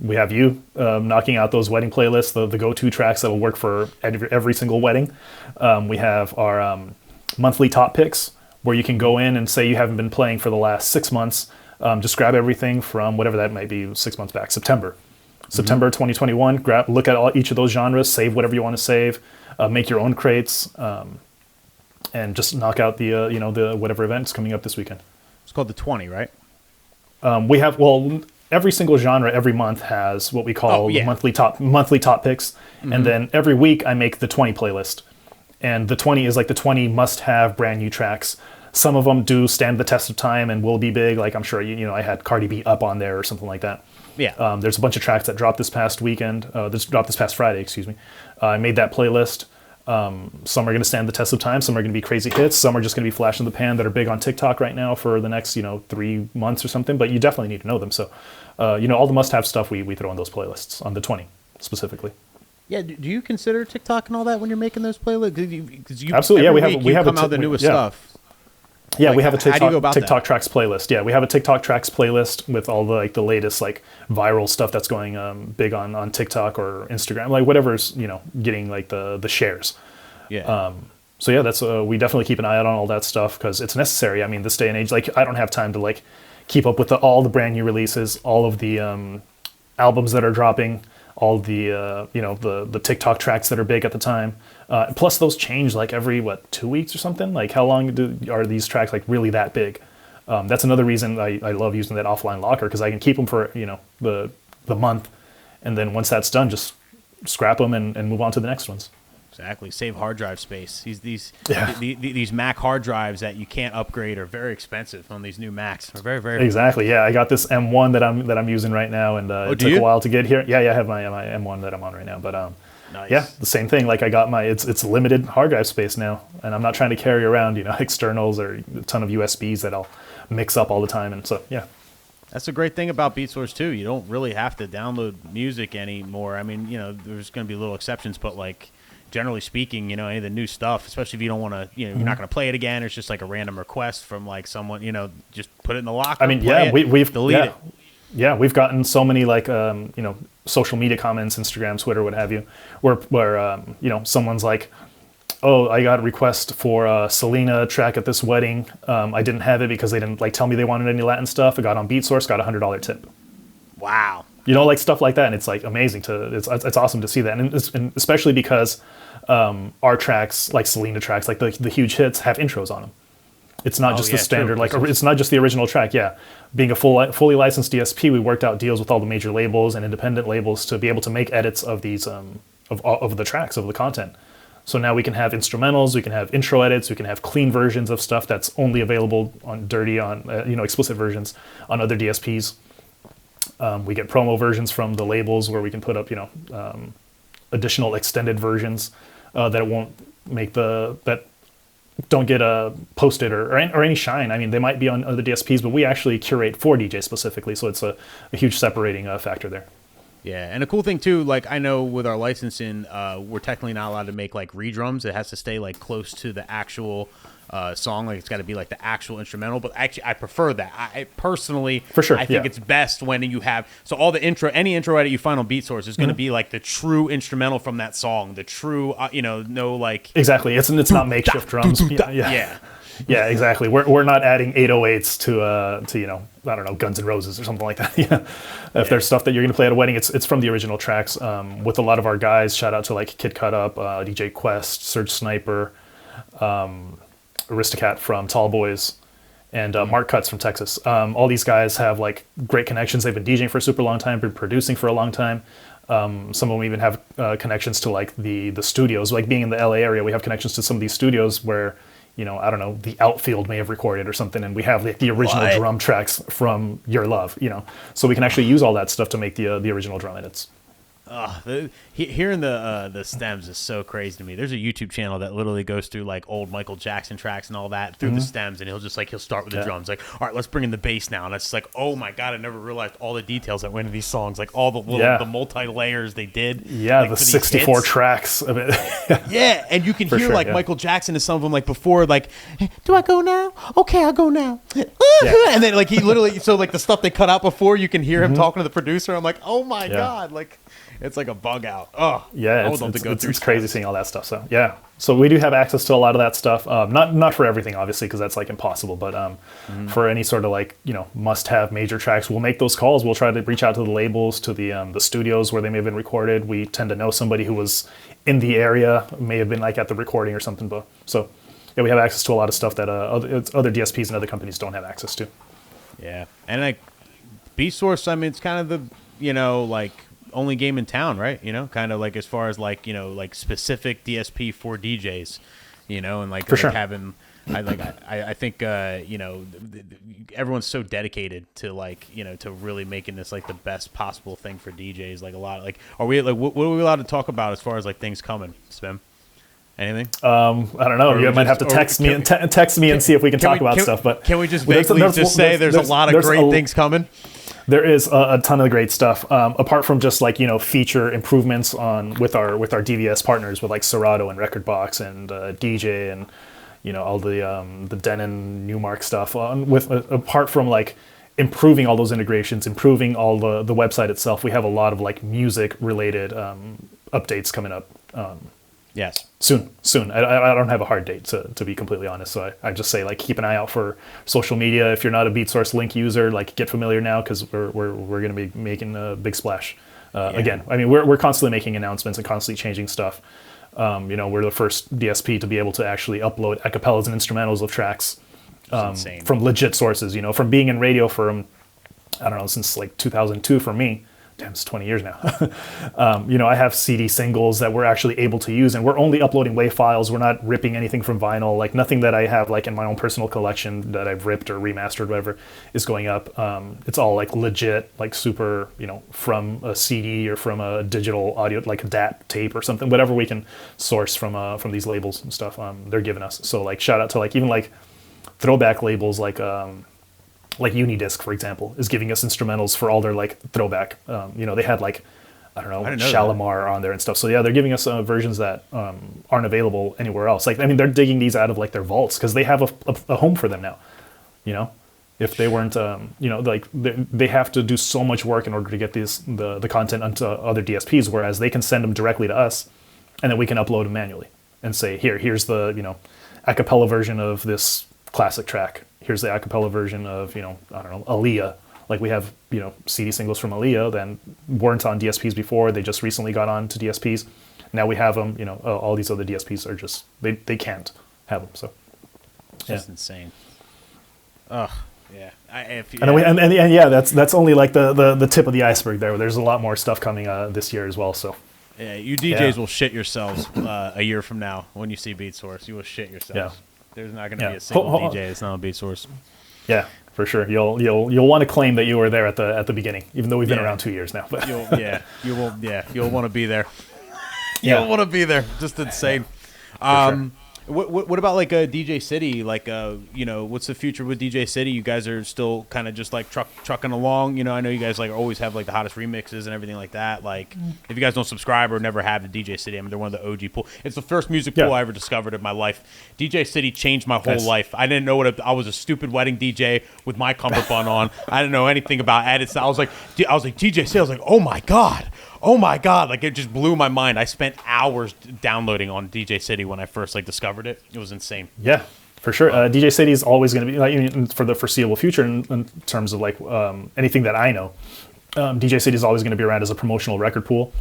Speaker 2: We have you knocking out those wedding playlists, the go-to tracks that will work for every single wedding. We have our monthly top picks, where you can go in and say you haven't been playing for the last 6 months. Just grab everything from whatever that might be 6 months back, September 2021. Look at each of those genres, save whatever you want to save, make your own crates, and just knock out the whatever event's coming up this weekend.
Speaker 1: It's called the 20, right?
Speaker 2: We have every single genre every month has what we call the monthly top picks, and then every week I make the 20 playlist. And the 20 is like the 20 must-have brand new tracks. Some of them do stand the test of time and will be big. Like, I'm sure, I had Cardi B Up on there or something like that.
Speaker 1: Yeah.
Speaker 2: There's a bunch of tracks that dropped this past weekend. Dropped this past Friday, excuse me. I made that playlist. Some are going to stand the test of time. Some are going to be crazy hits. Some are just going to be flash in the pan that are big on TikTok right now for the next, 3 months or something. But you definitely need to know them. So, all the must-have stuff we throw on those playlists, on the 20 specifically.
Speaker 1: Yeah, do you consider TikTok and all that when you're making those playlists? Cause you
Speaker 2: absolutely, yeah. We have
Speaker 1: come out the newest stuff.
Speaker 2: Yeah,
Speaker 1: like,
Speaker 2: we have a TikTok
Speaker 1: that?
Speaker 2: Tracks playlist. Yeah, we have a TikTok Tracks playlist with all the latest viral stuff that's going big on TikTok or Instagram, like whatever's getting the shares.
Speaker 1: Yeah.
Speaker 2: So yeah, that's we definitely keep an eye out on all that stuff because it's necessary. I mean, this day and age, I don't have time to keep up with all the brand new releases, all of the albums that are dropping, all the the TikTok tracks that are big at the time. Plus those change every 2 weeks or something. How long are these tracks really that big? That's another reason I love using that offline locker because I can keep them for the month, and then once that's done, just scrap them and move on to the next ones.
Speaker 1: Exactly. Save hard drive space. These Mac hard drives that you can't upgrade are very expensive on these new Macs. They're very, very
Speaker 2: exactly. Yeah, I got this M1 that I'm using right now, and it took a while to get here. Yeah, I have my M1 that I'm on right now. But
Speaker 1: nice.
Speaker 2: Yeah, the same thing. I got it's limited hard drive space now, and I'm not trying to carry around externals or a ton of USBs that I'll mix up all the time. And so yeah.
Speaker 1: That's a great thing about BeatSource too. You don't really have to download music anymore. I mean, there's going to be little exceptions, but generally speaking, any of the new stuff, especially if you don't want to, you're not going to play it again. It's just a random request from someone, just put it in the locker.
Speaker 2: I mean, yeah, we've
Speaker 1: delete it.
Speaker 2: Yeah, we've gotten so many social media comments, Instagram, Twitter, what have you, where someone's like, oh, I got a request for a Selena track at this wedding. I didn't have it because they didn't tell me they wanted any Latin stuff. I got on BeatSource, got a $100 tip.
Speaker 1: Wow.
Speaker 2: Stuff like that, and it's amazing it's awesome to see that, and especially because our tracks, Selena tracks, the huge hits, have intros on them. It's not just the standard, it's not just the original track. Yeah, being a fully licensed DSP, we worked out deals with all the major labels and independent labels to be able to make edits of these of the tracks, of the content. So now we can have instrumentals, we can have intro edits, we can have clean versions of stuff that's only available on explicit versions on other DSPs. We get promo versions from the labels where we can put up, additional extended versions that won't make that don't get posted or any shine. I mean, they might be on other DSPs, but we actually curate for DJ specifically, so it's a huge separating factor there.
Speaker 1: Yeah, and a cool thing too, I know with our licensing, we're technically not allowed to make redrums. It has to stay close to the actual song. Like it's got to be like the actual instrumental. But actually, I prefer that. I personally,
Speaker 2: For sure,
Speaker 1: I think
Speaker 2: yeah.
Speaker 1: it's best when you have all the intro, any intro edit you find on Beat Source is going to be like the true instrumental from that song, the true, no like
Speaker 2: Exactly. It's not makeshift drums. Yeah. Yeah, exactly. We're not adding 808s to I don't know, Guns N' Roses or something like that. Yeah. If there's stuff that you're going to play at a wedding, it's from the original tracks. With a lot of our guys, shout out to like Kid Cut Up, DJ Quest, Surge Sniper, Aristocat from Tall Boys, and Mark Cuts from Texas. All these guys have like great connections. They've been DJing for a super long time, been producing for a long time. Some of them even have connections to like the studios. Like being in the LA area, we have connections to some of these studios where, I don't know, the Outfield may have recorded or something, and we have like the original drum tracks from Your Love, so we can actually use all that stuff to make the original drum edits.
Speaker 1: Hearing the stems is so crazy to me. There's a YouTube channel that literally goes through like old Michael Jackson tracks and all that through the stems, and he'll start with the drums, like, all right, let's bring in the bass now, and it's like, oh my god, I never realized all the details that went into these songs, like all the little the multi layers they did.
Speaker 2: Yeah,
Speaker 1: like,
Speaker 2: the 64 hits. Tracks of it.
Speaker 1: Yeah, and you can hear sure, Michael Jackson in some of them, like before, like, do I go now? Okay, I'll go now. And then like he literally, so like the stuff they cut out before, you can hear him talking to the producer. I'm like, oh my god, like. It's like a bug out. Oh,
Speaker 2: yeah, it's crazy seeing all that stuff. So yeah, so we do have access to a lot of that stuff. Not for everything, obviously, because that's like impossible. But for any sort of like must-have major tracks, we'll make those calls. We'll try to reach out to the labels, to the studios where they may have been recorded. We tend to know somebody who was in the area, may have been like at the recording or something. But so yeah, we have access to a lot of stuff that other DSPs and other companies don't have access to.
Speaker 1: Yeah, and like Beat Source, I mean, it's kind of the like. Only game in town, right? Kind of like as far as like like specific DSP for DJs, and like,
Speaker 2: for sure.
Speaker 1: Having, I think everyone's so dedicated to like to really making this like the best possible thing for DJs. Like a lot, like are we like what are we allowed to talk about as far as like things coming, Spim? Anything?
Speaker 2: I don't know. You might have to text me and see if we can talk about stuff. But
Speaker 1: can we just vaguely just say there's a lot of great things coming?
Speaker 2: There is a ton of great stuff, apart from just like feature improvements with our DVS partners with like Serato and Rekordbox and DJ and all the Denon Newmark stuff. Apart from like improving all those integrations, improving all the website itself, we have a lot of like music related updates coming up.
Speaker 1: Yes.
Speaker 2: Soon. I don't have a hard date to be completely honest. So I just say like keep an eye out for social media. If you're not a BeatSource link user, like get familiar now because we're going to be making a big splash. Again, I mean we're constantly making announcements and constantly changing stuff. We're the first DSP to be able to actually upload acapellas and instrumentals of tracks from legit sources. From being in radio for I don't know since like 2002 for me. Damn, it's 20 years now. I have CD singles that we're actually able to use, and we're only uploading WAV files. We're not ripping anything from vinyl. Like nothing that I have like in my own personal collection that I've ripped or remastered, whatever, is going up. It's all like legit, like super, from a CD or from a digital audio, like a DAT tape or something, whatever we can source from these labels and stuff. They're giving us. So like shout out to like even like throwback labels like Unidisc, for example, is giving us instrumentals for all their like throwback. They had like, I don't know, Shalimar on there and stuff. So yeah, they're giving us versions that aren't available anywhere else. Like, I mean, they're digging these out of like their vaults because they have a home for them now. If they weren't, like they have to do so much work in order to get the content onto other DSPs, whereas they can send them directly to us, and then we can upload them manually and say, here's the a cappella version of this classic track. Here's the acapella version of, I don't know, Aaliyah. Like we have, CD singles from Aaliyah that weren't on DSPs before. They just recently got on to DSPs. Now we have them, all these other DSPs are just, they can't have them. So,
Speaker 1: it's just insane. Oh, yeah.
Speaker 2: That's only like the tip of the iceberg there. There's a lot more stuff coming this year as well. So,
Speaker 1: yeah, you DJs will shit yourselves a year from now when you see Beat Source. You will shit yourselves.
Speaker 2: Yeah.
Speaker 1: There's not going to be a single DJ that's not a Beat Source.
Speaker 2: Yeah, for sure. You'll want to claim that you were there at the beginning, even though we've been around 2 years now. But
Speaker 1: you'll want to be there. You'll want to be there. Just insane.
Speaker 2: Sure.
Speaker 1: What about like a DJ City? Like, what's the future with DJ City? You guys are still kind of just like trucking along. You know, I know you guys like always have like the hottest remixes and everything like that. Like, if you guys don't subscribe or never have the DJ City, I mean, they're one of the OG pool. It's the first music pool I ever discovered in my life. DJ City changed my whole life. I didn't know I was a stupid wedding DJ with my cummerbund on. I didn't know anything about edits. I was like DJ City. I was like, oh my god. Like it just blew my mind. I spent hours downloading on DJ City when I first like discovered it. It was insane.
Speaker 2: Yeah, for sure. DJ City is always going to be like, even for the foreseeable future in terms of like anything that I know. DJ City is always going to be around as a promotional record pool.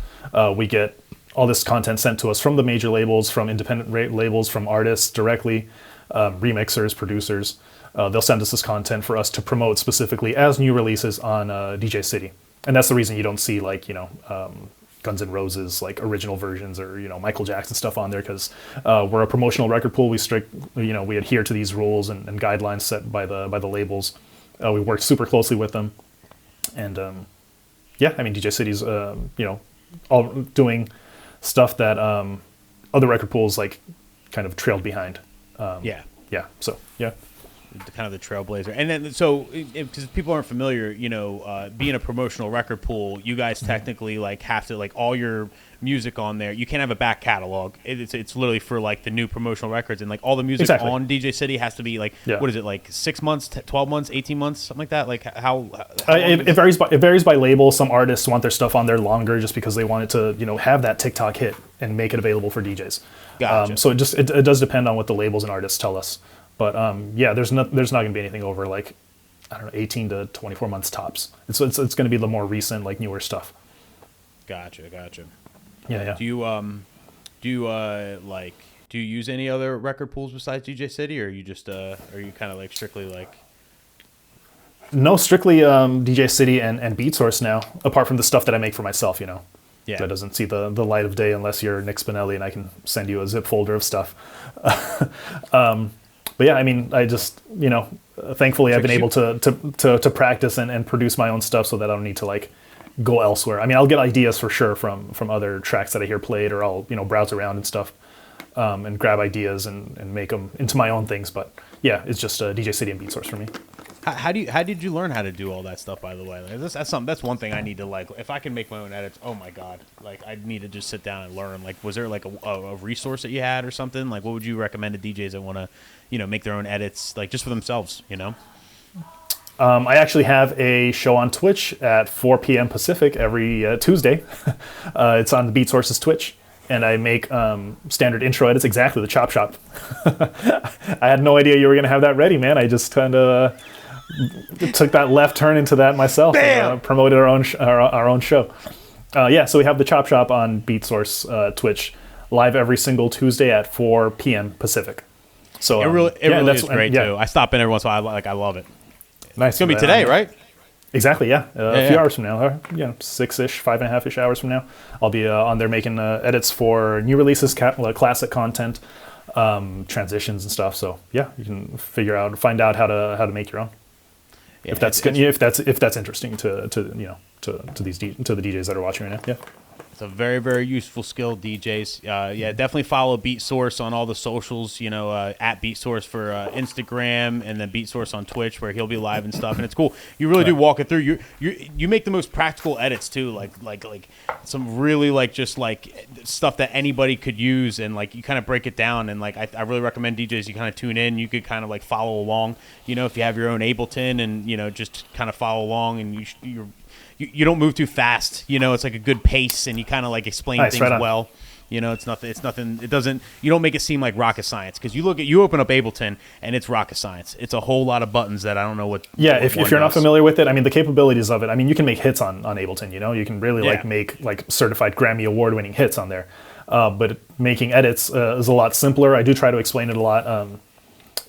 Speaker 2: We get all this content sent to us from the major labels, from independent labels, from artists directly, remixers, producers. They'll send us this content for us to promote specifically as new releases on DJ City. And that's the reason you don't see like, Guns N' Roses, like original versions or, Michael Jackson stuff on there, because we're a promotional record pool. We adhere to these rules and guidelines set by the labels. We work super closely with them. And DJ City's, all doing stuff that other record pools like kind of trailed behind.
Speaker 1: Kind of the trailblazer. And then so because people aren't familiar, being a promotional record pool, you guys technically like have to like all your music on there. You can't have a back catalog. It's literally for like the new promotional records, and like all the music on DJ City has to be like what is it, like 6 months, 12 months, 18 months, something like that. Like how
Speaker 2: it varies by label. Some artists want their stuff on there longer just because they want it to have that TikTok hit and make it available for DJs.
Speaker 1: Gotcha.
Speaker 2: So it does depend on what the labels and artists tell us. But there's not going to be anything over like, I don't know, 18 to 24 months tops. It's going to be the more recent, like newer stuff.
Speaker 1: Gotcha.
Speaker 2: Yeah.
Speaker 1: Do you use any other record pools besides DJ City, or are you just are you kind of like strictly like?
Speaker 2: No, strictly DJ City and BeatSource now. Apart from the stuff that I make for myself, Yeah. That doesn't see the light of day unless you're Nick Spinelli and I can send you a zip folder of stuff. But yeah, I mean, I just, thankfully I've been able to practice and produce my own stuff so that I don't need to like go elsewhere. I mean, I'll get ideas for sure from other tracks that I hear played, or I'll, browse around and stuff and grab ideas and make them into my own things. But yeah, it's just DJ City and BeatSource for me.
Speaker 1: How did you learn how to do all that stuff, by the way? Like, that's one thing I need to like. If I can make my own edits, oh my god! Like I need to just sit down and learn. Like, was there like a resource that you had or something? Like, what would you recommend to DJs that want to, make their own edits, like just for themselves?
Speaker 2: I actually have a show on Twitch at 4 p.m. Pacific every Tuesday. It's on the BeatSource's Twitch. And I make standard intro edits, exactly, the chop shop. I had no idea you were going to have that ready, man. I just kind of took that left turn into that myself. And, promoted our own show. So we have the chop shop on BeatSource Twitch, live every single Tuesday at 4 p.m. Pacific. So
Speaker 1: it really is great too. I stop in every once in a while. I love it.
Speaker 2: Nice.
Speaker 1: It's gonna be today, right?
Speaker 2: Exactly, yeah. A few hours from now, 6-ish, 5.5-ish hours from now, I'll be on there making edits for new releases, classic content, transitions and stuff. So yeah, you can find out how to make your own. Yeah, if that's interesting to the DJs that are watching right now. Yeah.
Speaker 1: It's a very, very useful skill, DJs. Definitely follow BeatSource on all the socials, at BeatSource for Instagram, and then BeatSource on Twitch, where he'll be live and stuff. And it's cool. You really do walk it through. You make the most practical edits too, like some really like just like stuff that anybody could use, and like you kind of break it down. And like I really recommend DJs you kind of tune in. You could kind of like follow along. If you have your own Ableton, and just kind of follow along, and you don't move too fast. It's like a good pace, and you kind of like explain things well. It's nothing. It doesn't. You don't make it seem like rocket science, because you open up Ableton and it's rocket science. It's a whole lot of buttons that I don't know what. Yeah,
Speaker 2: if you're not familiar with it, I mean, the capabilities of it. I mean, you can make hits on Ableton. You can really like make like certified Grammy award-winning hits on there. But making edits is a lot simpler. I do try to explain it a lot.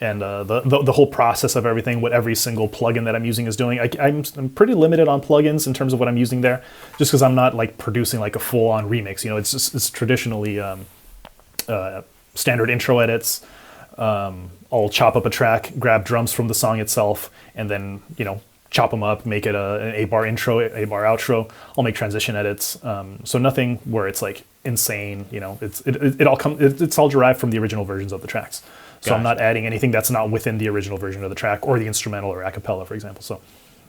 Speaker 2: And the whole process of everything, what every single plugin that I'm using is doing. I'm pretty limited on plugins in terms of what I'm using there, just because I'm not like producing like a full-on remix. It's traditionally standard intro edits. I'll chop up a track, grab drums from the song itself, and then chop them up, make it an 8-bar intro, 8-bar outro. I'll make transition edits. So nothing where it's like insane. You know, it's all derived from the original versions of the tracks. So I'm not adding anything that's not within the original version of the track or the instrumental or a cappella, for example. So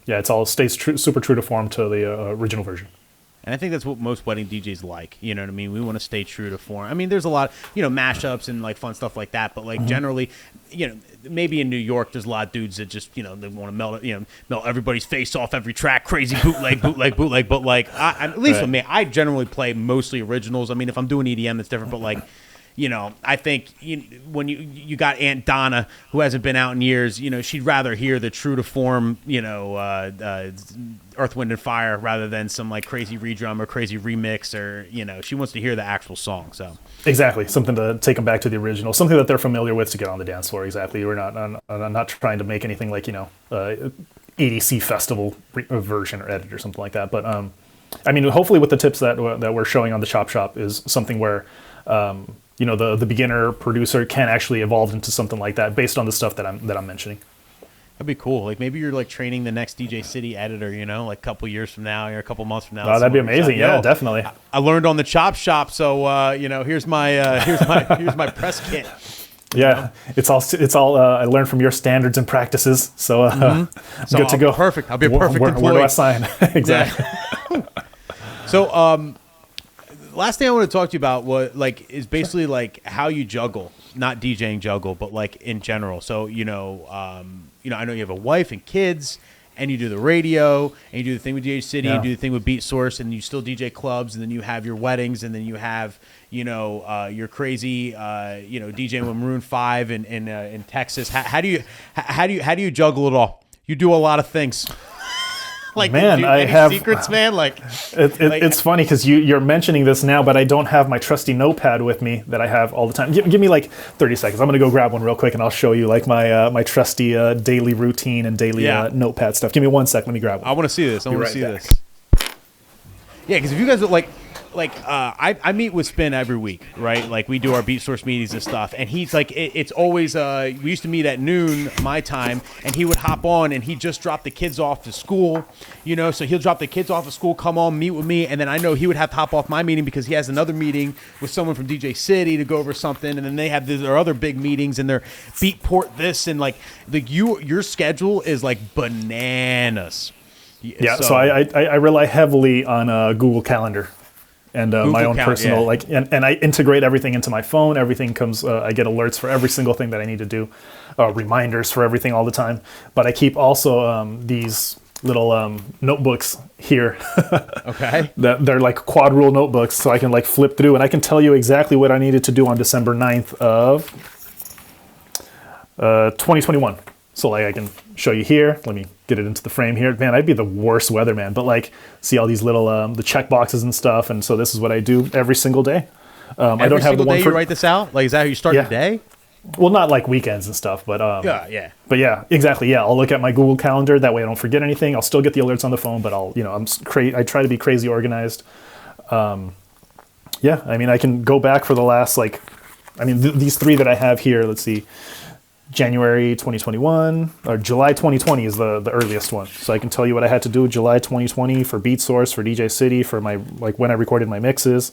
Speaker 2: yeah, it's all stays super true to form to the original version.
Speaker 1: And I think that's what most wedding DJs like. You know what I mean? We want to stay true to form. I mean, there's a lot, mashups and like fun stuff like that. But like generally, maybe in New York, there's a lot of dudes that just, they want to melt everybody's face off every track, crazy bootleg. But like, at least with me, I generally play mostly originals. I mean, if I'm doing EDM, that's different. But like, I think when you got Aunt Donna, who hasn't been out in years, she'd rather hear the true to form, Earth, Wind, and Fire rather than some like crazy redrum or crazy remix, or she wants to hear the actual song. So
Speaker 2: exactly, something to take them back to the original, something that they're familiar with to get on the dance floor. Exactly, we're not trying to make anything like EDC festival version or edit or something like that. But I mean, hopefully with the tips that we're showing on the Chop Shop is something where the beginner producer can actually evolve into something like that based on the stuff that I'm mentioning.
Speaker 1: That'd be cool. Like maybe you're like training the next DJ City editor, like a couple years from now or a couple months from now.
Speaker 2: Oh, that'd be amazing. Yeah, definitely.
Speaker 1: I learned on the Chop Shop, so here's my here's my press kit.
Speaker 2: Yeah, it's all I learned from your standards and practices. So,
Speaker 1: so
Speaker 2: good to go.
Speaker 1: Perfect. I'll be a perfect employee.
Speaker 2: Where do I sign? Exactly.
Speaker 1: Yeah. So, last thing I want to talk to you about is basically like how you juggle, not DJing juggle, but like in general. So, I know you have a wife and kids, and you do the radio, and you do the thing with DJ City, and you do the thing with Beat Source, and you still DJ clubs, and then you have your weddings, and then you have, your crazy, DJing with Maroon 5 in Texas. How do you juggle it all? You do a lot of things. Like,
Speaker 2: man,
Speaker 1: I have secrets, man.
Speaker 2: It's funny because you're mentioning this now, but I don't have my trusty notepad with me that I have all the time. Give me like 30 seconds. I'm gonna go grab one real quick, and I'll show you like my trusty daily routine and daily notepad stuff. Give me 1 sec. Let me grab one.
Speaker 1: I want to see this. I want to see this. Yeah, because if you guys are I meet with Spin every week, right? Like we do our Beat Source meetings and stuff, and he's like, it's always. We used to meet at noon my time, and he would hop on, and he just dropped the kids off to school, So he'll drop the kids off at school, come on, meet with me, and then I know he would have to hop off my meeting because he has another meeting with someone from DJ City to go over something, and then they have their other big meetings and their Beatport this and your schedule is like bananas.
Speaker 2: Yeah, so I rely heavily on Google Calendar. And my own personal, and I integrate everything into my phone. Everything comes, I get alerts for every single thing that I need to do, reminders for everything all the time. But I keep also these little notebooks here.
Speaker 1: Okay.
Speaker 2: That they're like quad rule notebooks, so I can like flip through, and I can tell you exactly what I needed to do on December 9th of 2021. So like I can show you here. Let me get it into the frame here. Man, I'd be the worst weatherman, but like see all these little the check boxes and stuff, and so this is what I do every single day.
Speaker 1: I don't have the one day you write this out. Like is that how you start your day?
Speaker 2: Well, not like weekends and stuff, but
Speaker 1: yeah.
Speaker 2: But yeah, exactly. Yeah, I'll look at my Google Calendar. That way I don't forget anything. I'll still get the alerts on the phone, but I try to be crazy organized. Yeah, I mean I can go back for the last these three that I have here. Let's see. January 2021 or July 2020 is the earliest one. So I can tell you what I had to do July 2020 for Beat Source, for DJ City, for my when I recorded my mixes,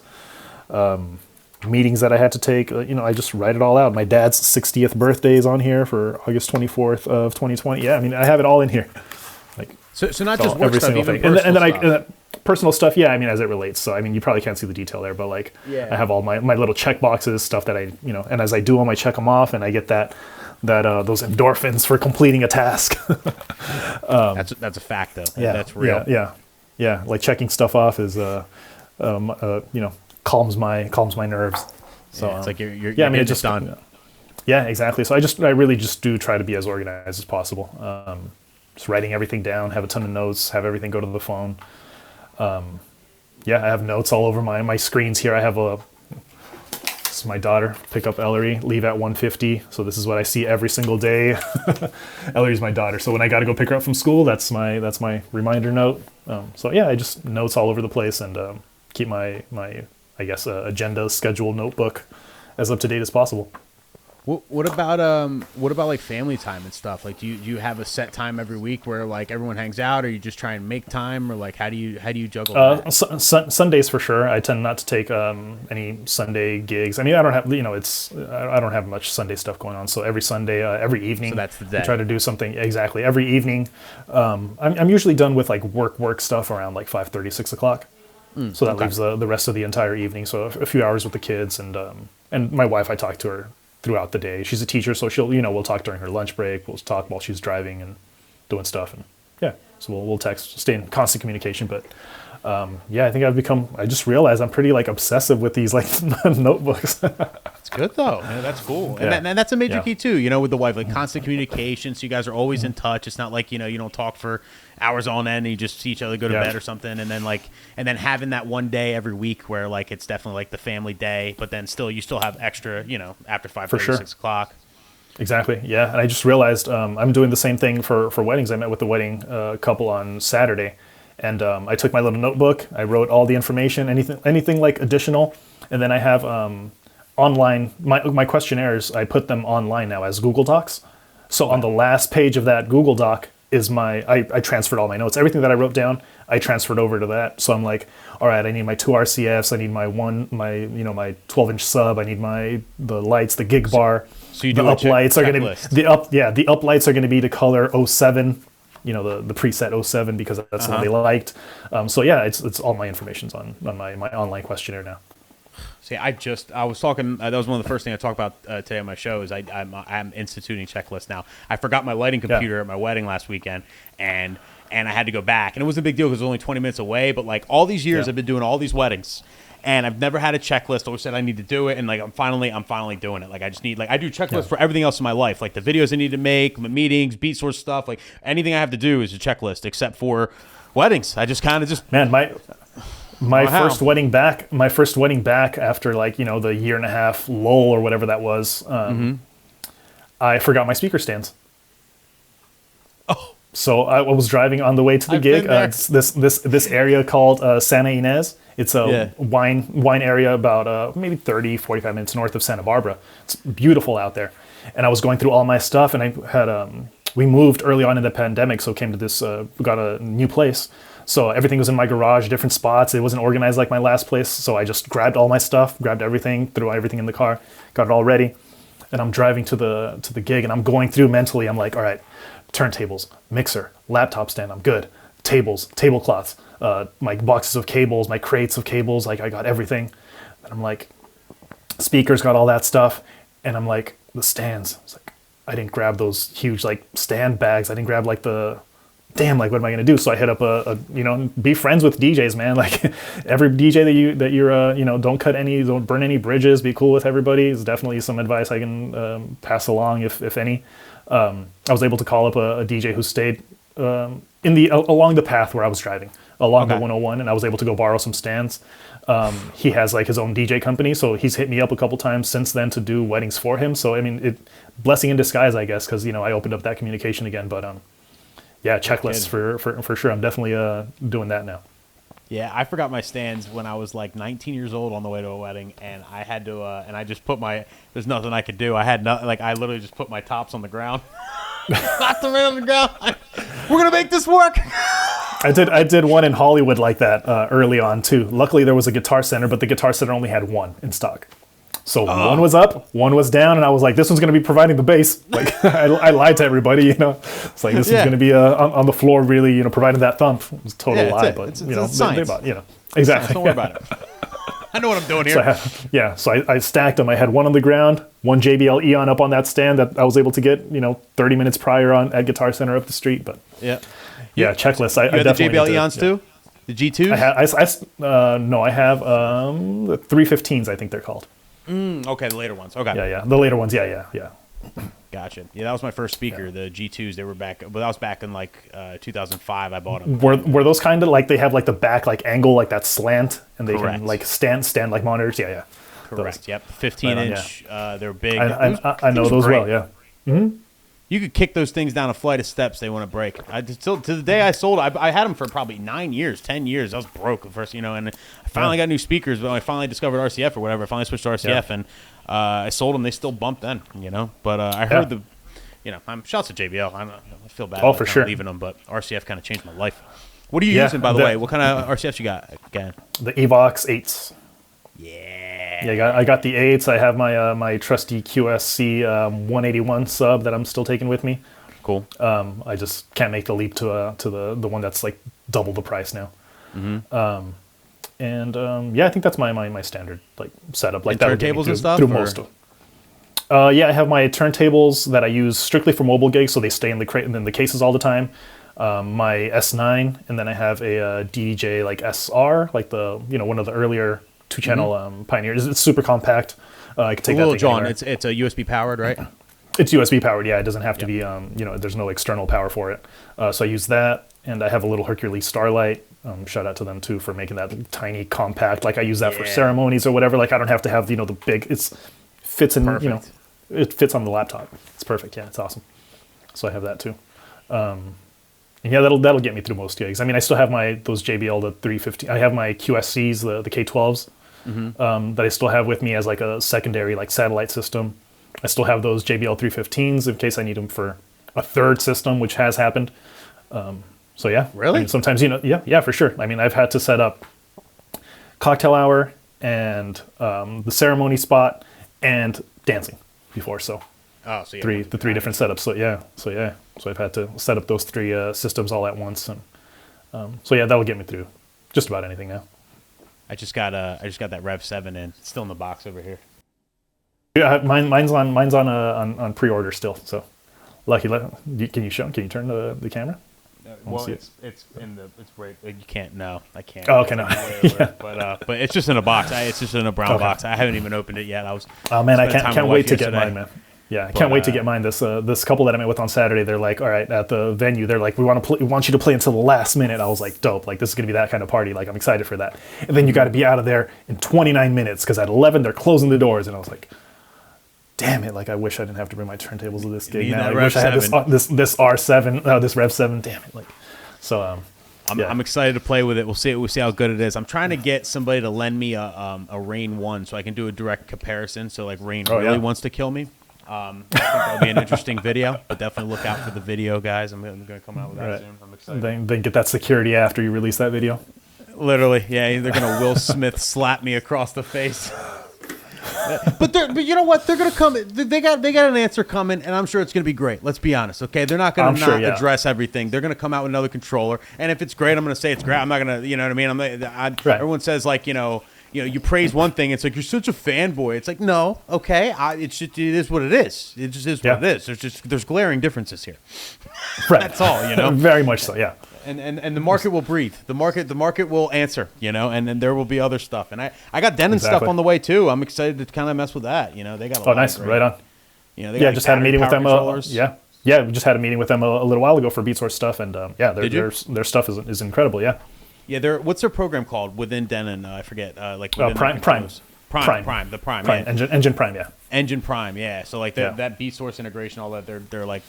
Speaker 2: meetings that I had to take. I just write it all out. My dad's 60th birthday is on here for August 24th of 2020. Yeah, I mean I have it all in here.
Speaker 1: So not just work stuff, even personal
Speaker 2: and then
Speaker 1: stuff.
Speaker 2: Personal stuff, yeah, I mean, as it relates. So, I mean, you probably can't see the detail there, but I have all my little check boxes, stuff that and as I do them, I check them off, and I get those endorphins for completing a task.
Speaker 1: That's a fact, though.
Speaker 2: Yeah,
Speaker 1: that's real.
Speaker 2: Yeah. Like checking stuff off is, calms my nerves. So
Speaker 1: it's like you're getting it done.
Speaker 2: Yeah, exactly. So I really just do try to be as organized as possible. Just writing everything down, have a ton of notes, have everything go to the phone. I have notes all over my screens here. I have this is my daughter, pick up Ellery, leave at 1:50. So this is what I see every single day. Ellery's my daughter. So when I got to go pick her up from school, that's my reminder note. I just notes all over the place and keep my agenda schedule notebook as up to date as possible.
Speaker 1: What about like family time and stuff? Like, do you have a set time every week where like everyone hangs out, or you just try and make time, or like how do you juggle that?
Speaker 2: Sundays for sure. I tend not to take any Sunday gigs. I mean, I don't have I don't have much Sunday stuff going on. So every Sunday, every evening,
Speaker 1: So that's the day.
Speaker 2: I try to do something exactly every evening. I'm usually done with like work stuff around like 5:30, 6 o'clock. So that
Speaker 1: okay.
Speaker 2: leaves the rest of the entire evening. So a few hours with the kids and my wife. I talk to her throughout the day. She's a teacher, so she'll we'll talk during her lunch break. We'll talk while she's driving and doing stuff, and yeah, so we'll text, stay in constant communication. But yeah, I think I just realized I'm pretty like obsessive with these like notebooks.
Speaker 1: It's good though. Yeah, that's cool.
Speaker 2: Yeah.
Speaker 1: And that's a major
Speaker 2: Yeah.
Speaker 1: key too, with the wife, like constant communication. So you guys are always in touch. It's not like, you don't talk for hours on end and you just see each other go to
Speaker 2: Yeah.
Speaker 1: bed or something. And then having that one day every week where like, it's definitely like the family day, but then you still have extra, after 5:30,
Speaker 2: sure.
Speaker 1: 6 o'clock.
Speaker 2: Exactly. Yeah, and I just realized I'm doing the same thing for weddings. I met with the wedding couple on Saturday, and I took my little notebook. I wrote all the information, anything like additional, and then I have online my questionnaires. I put them online now as Google Docs. So on the last page of that Google Doc is I transferred all my notes. Everything that I wrote down, I transferred over to that. So I'm like, all right, I need my 2 RCFs. I need my 12-inch sub. I need the lights, the gig bar.
Speaker 1: So you
Speaker 2: The
Speaker 1: do a
Speaker 2: up lights are going to
Speaker 1: checklist.
Speaker 2: the up lights are going to be to color 07, the preset 07 because that's the one they liked. So yeah, it's all my information's on my online questionnaire now.
Speaker 1: See, I was talking. That was one of the first things I talked about today on my show. Is I'm instituting checklists now. I forgot my lighting computer at my wedding last weekend, and I had to go back, and it wasn't a big deal because it was only 20 minutes away. But like all these years,
Speaker 2: Yeah.
Speaker 1: I've been doing all these weddings, and I've never had a checklist. Always said I need to do it, and like I'm finally doing it. Like I just need I do checklists for everything else in my life, like the videos I need to make, my meetings, beat source stuff, like anything I have to do is a checklist, except for weddings. I just kind of just
Speaker 2: Man, my
Speaker 1: Wow.
Speaker 2: first wedding back after like the year and a half lull or whatever that was. I forgot my speaker stands.
Speaker 1: oh
Speaker 2: So I was driving on the way to the
Speaker 1: I've
Speaker 2: gig.
Speaker 1: been there.
Speaker 2: It's this area called Santa Ynez. It's a wine area about maybe 30, 45 minutes north of Santa Barbara. It's beautiful out there. And I was going through all my stuff, and I had we moved early on in the pandemic, so came to this got a new place. So everything was in my garage, different spots. It wasn't organized like my last place. So I just grabbed all my stuff, grabbed everything, threw everything in the car, got it all ready. And I'm driving to the gig, and I'm going through mentally. I'm like, all right, turntables, mixer, laptop stand, I'm good. Tables, tablecloths, my boxes of cables, my crates of cables, like I got everything. And I'm like, speakers, got all that stuff. And I'm like, the stands. It's like, I didn't grab those huge like stand bags. I didn't grab like what am I gonna do? So I hit up be friends with DJs, man. Like every DJ that you're don't burn any bridges. Be cool with everybody. Is definitely some advice I can pass along if any. I was able to call up a DJ who stayed along the path where I was driving along the 101, and I was able to go borrow some stands. He has like his own DJ company, so he's hit me up a couple times since then to do weddings for him. So I mean, blessing in disguise, I guess, because I opened up that communication again. But yeah, checklists for sure. I'm definitely doing that now.
Speaker 1: Yeah, I forgot my stands when I was like 19 years old on the way to a wedding, and I had to, and I just put there's nothing I could do. I literally just put my tops on the ground. Knocked them right on the ground. We're going to make this work.
Speaker 2: I did one in Hollywood like that early on too. Luckily there was a Guitar Center, but the Guitar Center only had one in stock. So one was up, one was down, and I was like, this one's going to be providing the bass. Like I lied to everybody, It's like this is going to be on the floor, really, providing that thump. It was a total lie, but
Speaker 1: it's
Speaker 2: science.
Speaker 1: science.
Speaker 2: Exactly.
Speaker 1: Don't worry about it. I know what I'm doing here.
Speaker 2: So I stacked them. I had one on the ground, one JBL Eon up on that stand that I was able to get, 30 minutes prior at Guitar Center up the street. But
Speaker 1: yeah,
Speaker 2: checklist.
Speaker 1: You had the JBL Eons too, the
Speaker 2: G2s. No, I have the 315s. I think they're called.
Speaker 1: Okay, the later ones. Okay.
Speaker 2: Yeah, the later ones. Yeah.
Speaker 1: Gotcha. Yeah, that was my first speaker, the G2s. They were back, but that was back in like 2005. I bought them.
Speaker 2: Were those kind of like they have like the back like angle like that slant, and they
Speaker 1: Correct.
Speaker 2: can like stand like monitors? Yeah.
Speaker 1: Correct.
Speaker 2: Those.
Speaker 1: Yep. 15-inch. They're big.
Speaker 2: I know those
Speaker 1: great.
Speaker 2: well. Yeah.
Speaker 1: You could kick those things down a flight of steps; they wouldn't break. Still to the day I sold, I had them for probably 9 years, 10 years. I was broke the first, and I I finally got new speakers. When I finally discovered RCF or whatever, I finally switched to RCF, and I sold them. They still bumped then, But I heard shouts to JBL. I feel bad
Speaker 2: for sure.
Speaker 1: leaving them, but RCF kind of changed my life. What are you using, by the way? What kind of RCFs you got again?
Speaker 2: The Evox 8s.
Speaker 1: Yeah.
Speaker 2: I got the 8s. I have my trusty QSC 181 sub that I'm still taking with me.
Speaker 1: Cool.
Speaker 2: I just can't make the leap to the one that's like double the price now. Mm-hmm. I think that's my standard like setup. Like that
Speaker 1: turntables and stuff.
Speaker 2: Through most of. I have my turntables that I use strictly for mobile gigs, so they stay in the cases all the time. My S9, and then I have a DJ like SR, like the one of the earlier 2-channel Pioneers. It's super compact. I can take that thing
Speaker 1: John,
Speaker 2: anywhere.
Speaker 1: it's a USB powered, right?
Speaker 2: It's USB powered. Yeah, it doesn't have to be. There's no external power for it. So I use that, and I have a little Hercules Starlight. Shout out to them too for making that tiny compact. Like I use that for ceremonies or whatever. Like I don't have to have the big. Fits in.
Speaker 1: Perfect.
Speaker 2: It fits on the laptop. It's perfect. Yeah, it's awesome. So I have that too. And yeah, that'll get me through most gigs. I mean, I still have those JBL the 350. I have my QSCs, the K12s, that I still have with me as like a secondary like satellite system. I still have those JBL 315s in case I need them for a third system, which has happened. So yeah,
Speaker 1: really.
Speaker 2: I mean, sometimes yeah, for sure. I mean, I've had to set up cocktail hour and the ceremony spot and dancing before. So.
Speaker 1: Oh, so
Speaker 2: three different setups. So I've had to set up those 3 systems all at once, and that'll get me through just about anything now.
Speaker 1: I just got that Rev 7 in. It's still in the box over here.
Speaker 2: Yeah, mine's on pre-order still. So lucky. Can you turn the camera?
Speaker 1: Well, it's right. You can't. No, I can't.
Speaker 2: Oh, okay, no.
Speaker 1: Yeah. But it's just in a box. It's just in a brown box. I haven't even opened it yet.
Speaker 2: Oh man, I can't wait to get mine, man. Yeah, I can't wait to get mine. This couple that I met with on Saturday, they're like, all right, at the venue, they're like, we want you to play until the last minute. I was like, dope. Like, this is going to be that kind of party. Like, I'm excited for that. And then you got to be out of there in 29 minutes because at 11, they're closing the doors. And I was like, damn it. Like, I wish I didn't have to bring my turntables to this gig now. I wish I had this R7, this Rev 7. Damn it. Like, so,
Speaker 1: I'm excited to play with it. We'll see how good it is. I'm trying to get somebody to lend me a Rain 1 so I can do a direct comparison. So, like, Rain wants to kill me. I think that'll be an interesting video, but definitely look out for the video, guys. I'm going to come out with that soon. I'm excited.
Speaker 2: Then get that security after you release that video.
Speaker 1: Literally, yeah. They're going to Will Smith slap me across the face. But you know what? They're going to come. They got an answer coming, and I'm sure it's going to be great. Let's be honest, okay? They're not going to address everything. They're going to come out with another controller, and if it's great, I'm going to say it's great. I'm not going to, you know what I mean? Everyone says like, you praise one thing, it's like you're such a fanboy. It's like, no, okay, it is what it is. It just is what it is. There's glaring differences here.
Speaker 2: Right.
Speaker 1: That's all,
Speaker 2: Very much so, yeah.
Speaker 1: And the market will breathe. The market will answer, and then there will be other stuff. And I got Denon stuff on the way too. I'm excited to kind of mess with that. They got a lot
Speaker 2: nice,
Speaker 1: of great,
Speaker 2: right on.
Speaker 1: They
Speaker 2: just had a meeting with them. Yeah, we just had a meeting with them a little while ago for BeatSource stuff, and their stuff is incredible. Yeah.
Speaker 1: Yeah, what's their program called within Denon? I forget.
Speaker 2: Prime.
Speaker 1: The Prime.
Speaker 2: Yeah. Engine Prime. Yeah.
Speaker 1: Engine Prime. Yeah. So like that BeatSource integration, all that they're like,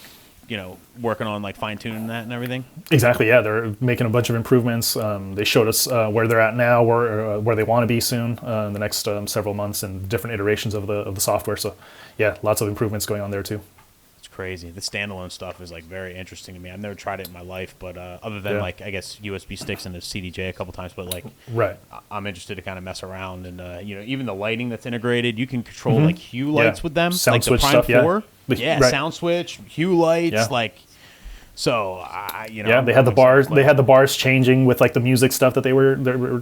Speaker 1: working on like fine tuning that and everything.
Speaker 2: Exactly. Yeah, they're making a bunch of improvements. They showed us where they're at now, where they want to be soon in the next several months, and different iterations of the software. So yeah, lots of improvements going on there too.
Speaker 1: Crazy. The standalone stuff is like very interesting to me. I've never tried it in my life, but other than like I guess USB sticks and a CDJ a couple times, but like I'm interested to kind of mess around and even the lighting that's integrated, you can control like hue lights with them,
Speaker 2: sound
Speaker 1: like
Speaker 2: switch
Speaker 1: the Prime
Speaker 2: stuff,
Speaker 1: 4. Sound switch, hue lights, like so.
Speaker 2: They had the bars. They had the bars changing with like the music stuff that they were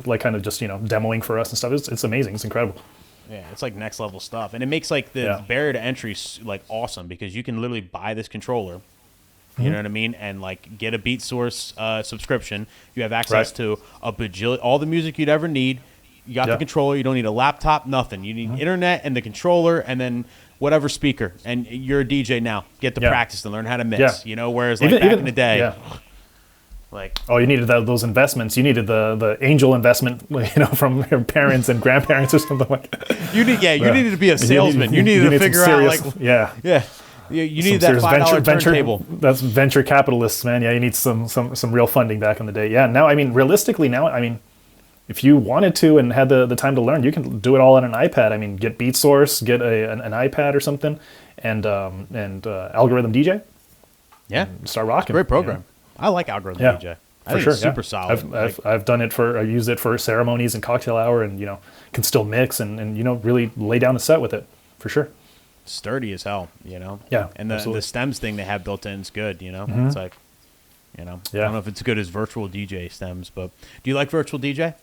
Speaker 2: like kind of just demoing for us and stuff. It's amazing. It's incredible.
Speaker 1: Yeah, it's like next level stuff, and it makes like the barrier to entry like awesome because you can literally buy this controller, you know what I mean, and like get a BeatSource subscription. You have access to a bajillion, all the music you'd ever need. You got the controller. You don't need a laptop, nothing. You need internet and the controller, and then whatever speaker. And you're a DJ now. Get to practice and learn how to mix. Whereas like back in the day.
Speaker 2: Yeah. Like, you needed those investments. You needed the angel investment, from your parents and grandparents or something like that.
Speaker 1: You needed to be a salesman. You needed to figure out like, you needed that $5 turntable.
Speaker 2: That's venture capitalists, man. Yeah, you need some real funding back in the day. Yeah, now I mean, realistically, if you wanted to and had the time to learn, you can do it all on an iPad. I mean, get Beat Source, get an iPad or something, and Algorithm DJ.
Speaker 1: Yeah,
Speaker 2: and start rocking.
Speaker 1: Great program. I like Algorithm DJ. I think it's super solid.
Speaker 2: I've done it I used it for ceremonies and cocktail hour, and can still mix and really lay down a set with it for sure.
Speaker 1: Sturdy as hell,
Speaker 2: Yeah,
Speaker 1: and the stems thing they have built in is good. It's like, I don't know if it's good as virtual DJ stems, but do you like virtual DJ?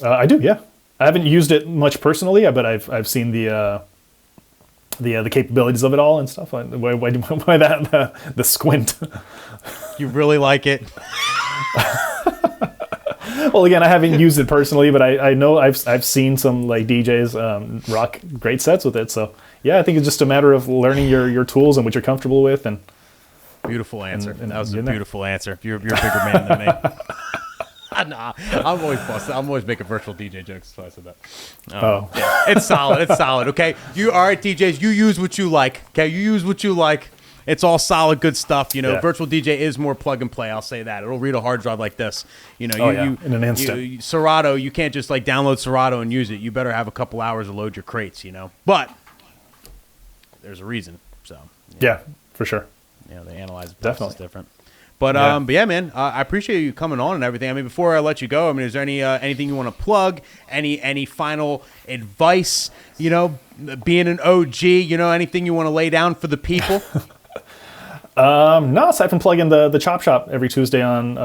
Speaker 2: I do. Yeah, I haven't used it much personally, but I've seen the capabilities of it all and stuff. Why the squint?
Speaker 1: You really like it?
Speaker 2: Well, again, I haven't used it personally, but I know I've seen some like DJs rock great sets with it. So yeah, I think it's just a matter of learning your tools and what you're comfortable with. And
Speaker 1: beautiful answer. That was a beautiful answer. You're a bigger man than me. Nah, I'm always busted. I'm always making virtual DJ jokes. So I said that. Yeah, it's solid. It's solid. Okay, all right, DJs. You use what you like. Okay, you use what you like. It's all solid, good stuff. Virtual DJ is more plug and play. I'll say that. It'll read a hard drive like this.
Speaker 2: In an instant.
Speaker 1: Serato, you can't just like download Serato and use it. You better have a couple hours to load your crates. But there's a reason. So
Speaker 2: yeah, for sure.
Speaker 1: They analyze the
Speaker 2: Definitely
Speaker 1: different. But yeah, man, I appreciate you coming on and everything. I mean, before I let you go, is there anything you want to plug? Any final advice? Being an OG, anything you want to lay down for the people?
Speaker 2: No, so I've been plugging the Chop Shop every Tuesday on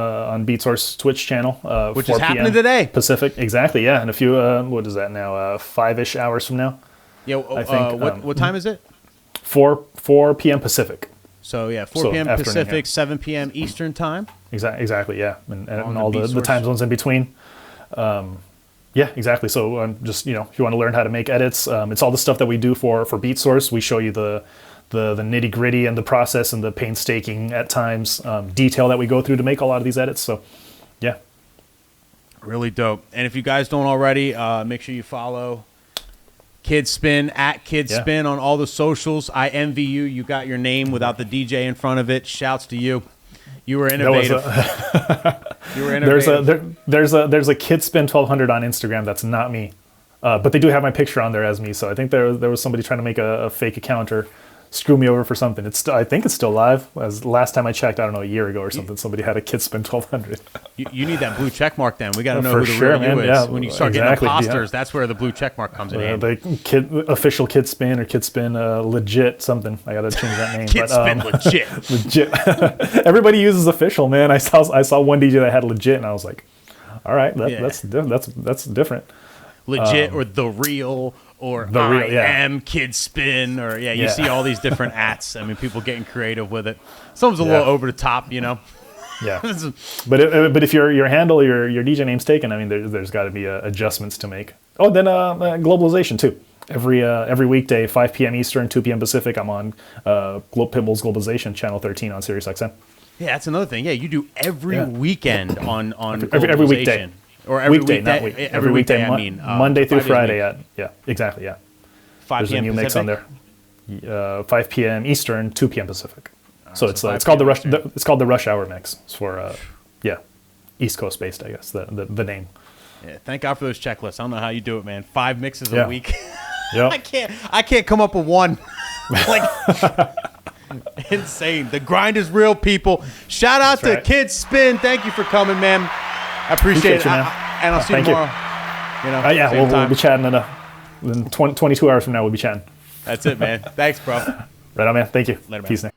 Speaker 2: BeatSource Twitch channel,
Speaker 1: which
Speaker 2: 4
Speaker 1: is happening
Speaker 2: PM
Speaker 1: today.
Speaker 2: Pacific, exactly. Yeah, in a few. What is that now? 5-ish hours from now.
Speaker 1: Yeah. I think. What time is it?
Speaker 2: 4 p.m. Pacific.
Speaker 1: So yeah, 4 p.m. Pacific, 7 p.m. Eastern time.
Speaker 2: Exactly. Yeah, and all the time zones in between. Yeah, exactly. So just if you want to learn how to make edits, it's all the stuff that we do for BeatSource. We show you the nitty gritty and the process and the painstaking at times detail that we go through to make a lot of these edits. So yeah,
Speaker 1: really dope. And if you guys don't already, make sure you follow Kid Spin at Kid Spin on all the socials. I envy you. You got your name without the DJ in front of it. Shouts to you. You were innovative. You were innovative.
Speaker 2: There's a Kid Spin 1200 on Instagram. That's not me, but they do have my picture on there as me. So I think there was somebody trying to make a fake account or screw me over for something. I think it's still live. As last time I checked, I don't know, a year ago or something, somebody had a Kid Spin 1200.
Speaker 1: You need that blue check mark then. We got to know who the real you is. Yeah, when you start getting imposters, that's where the blue check mark comes in.
Speaker 2: The official Kid Spin or Kid Spin legit something. I got to change that name.
Speaker 1: Kid Spin legit.
Speaker 2: Legit. Everybody uses official, man. I saw one DJ that had legit, and I was like, all right, that's different.
Speaker 1: Legit or the real. Or I am Kid Spin, or you see all these different ats. I mean, people getting creative with it. Someone's a little over the top, Yeah, but if your handle, your DJ name's taken, I mean, there's got to be adjustments to make. Oh, then globalization too. Every weekday, 5 p.m. Eastern, 2 p.m. Pacific, I'm on Pitbull's Globalization, channel 13 on Sirius XM. Yeah, that's another thing. Yeah, you do every weekend on
Speaker 2: every weekday.
Speaker 1: Or every
Speaker 2: weekday,
Speaker 1: weekday,
Speaker 2: not week.
Speaker 1: Every weekday, I mean.
Speaker 2: Monday through Friday. Exactly, yeah.
Speaker 1: 5
Speaker 2: There's
Speaker 1: p.m.
Speaker 2: a new
Speaker 1: Pacific?
Speaker 2: mix on there. 5 p.m. Eastern, 2 p.m. Pacific. So it's called the rush. It's called the rush hour mix. It's for East Coast based, I guess. The name.
Speaker 1: Yeah, thank God for those checklists. I don't know how you do it, man. 5 mixes a week.
Speaker 2: Yep.
Speaker 1: I can't come up with one. Insane. The grind is real, people. Shout out to Kid Spin. Thank you for coming, man. I appreciate it,
Speaker 2: man.
Speaker 1: And I'll see you tomorrow.
Speaker 2: We'll be chatting in 22 hours from now. We'll be chatting.
Speaker 1: That's it, man. Thanks, bro.
Speaker 2: Right on, man. Thank you.
Speaker 1: Later, man.
Speaker 2: Peace, Nick.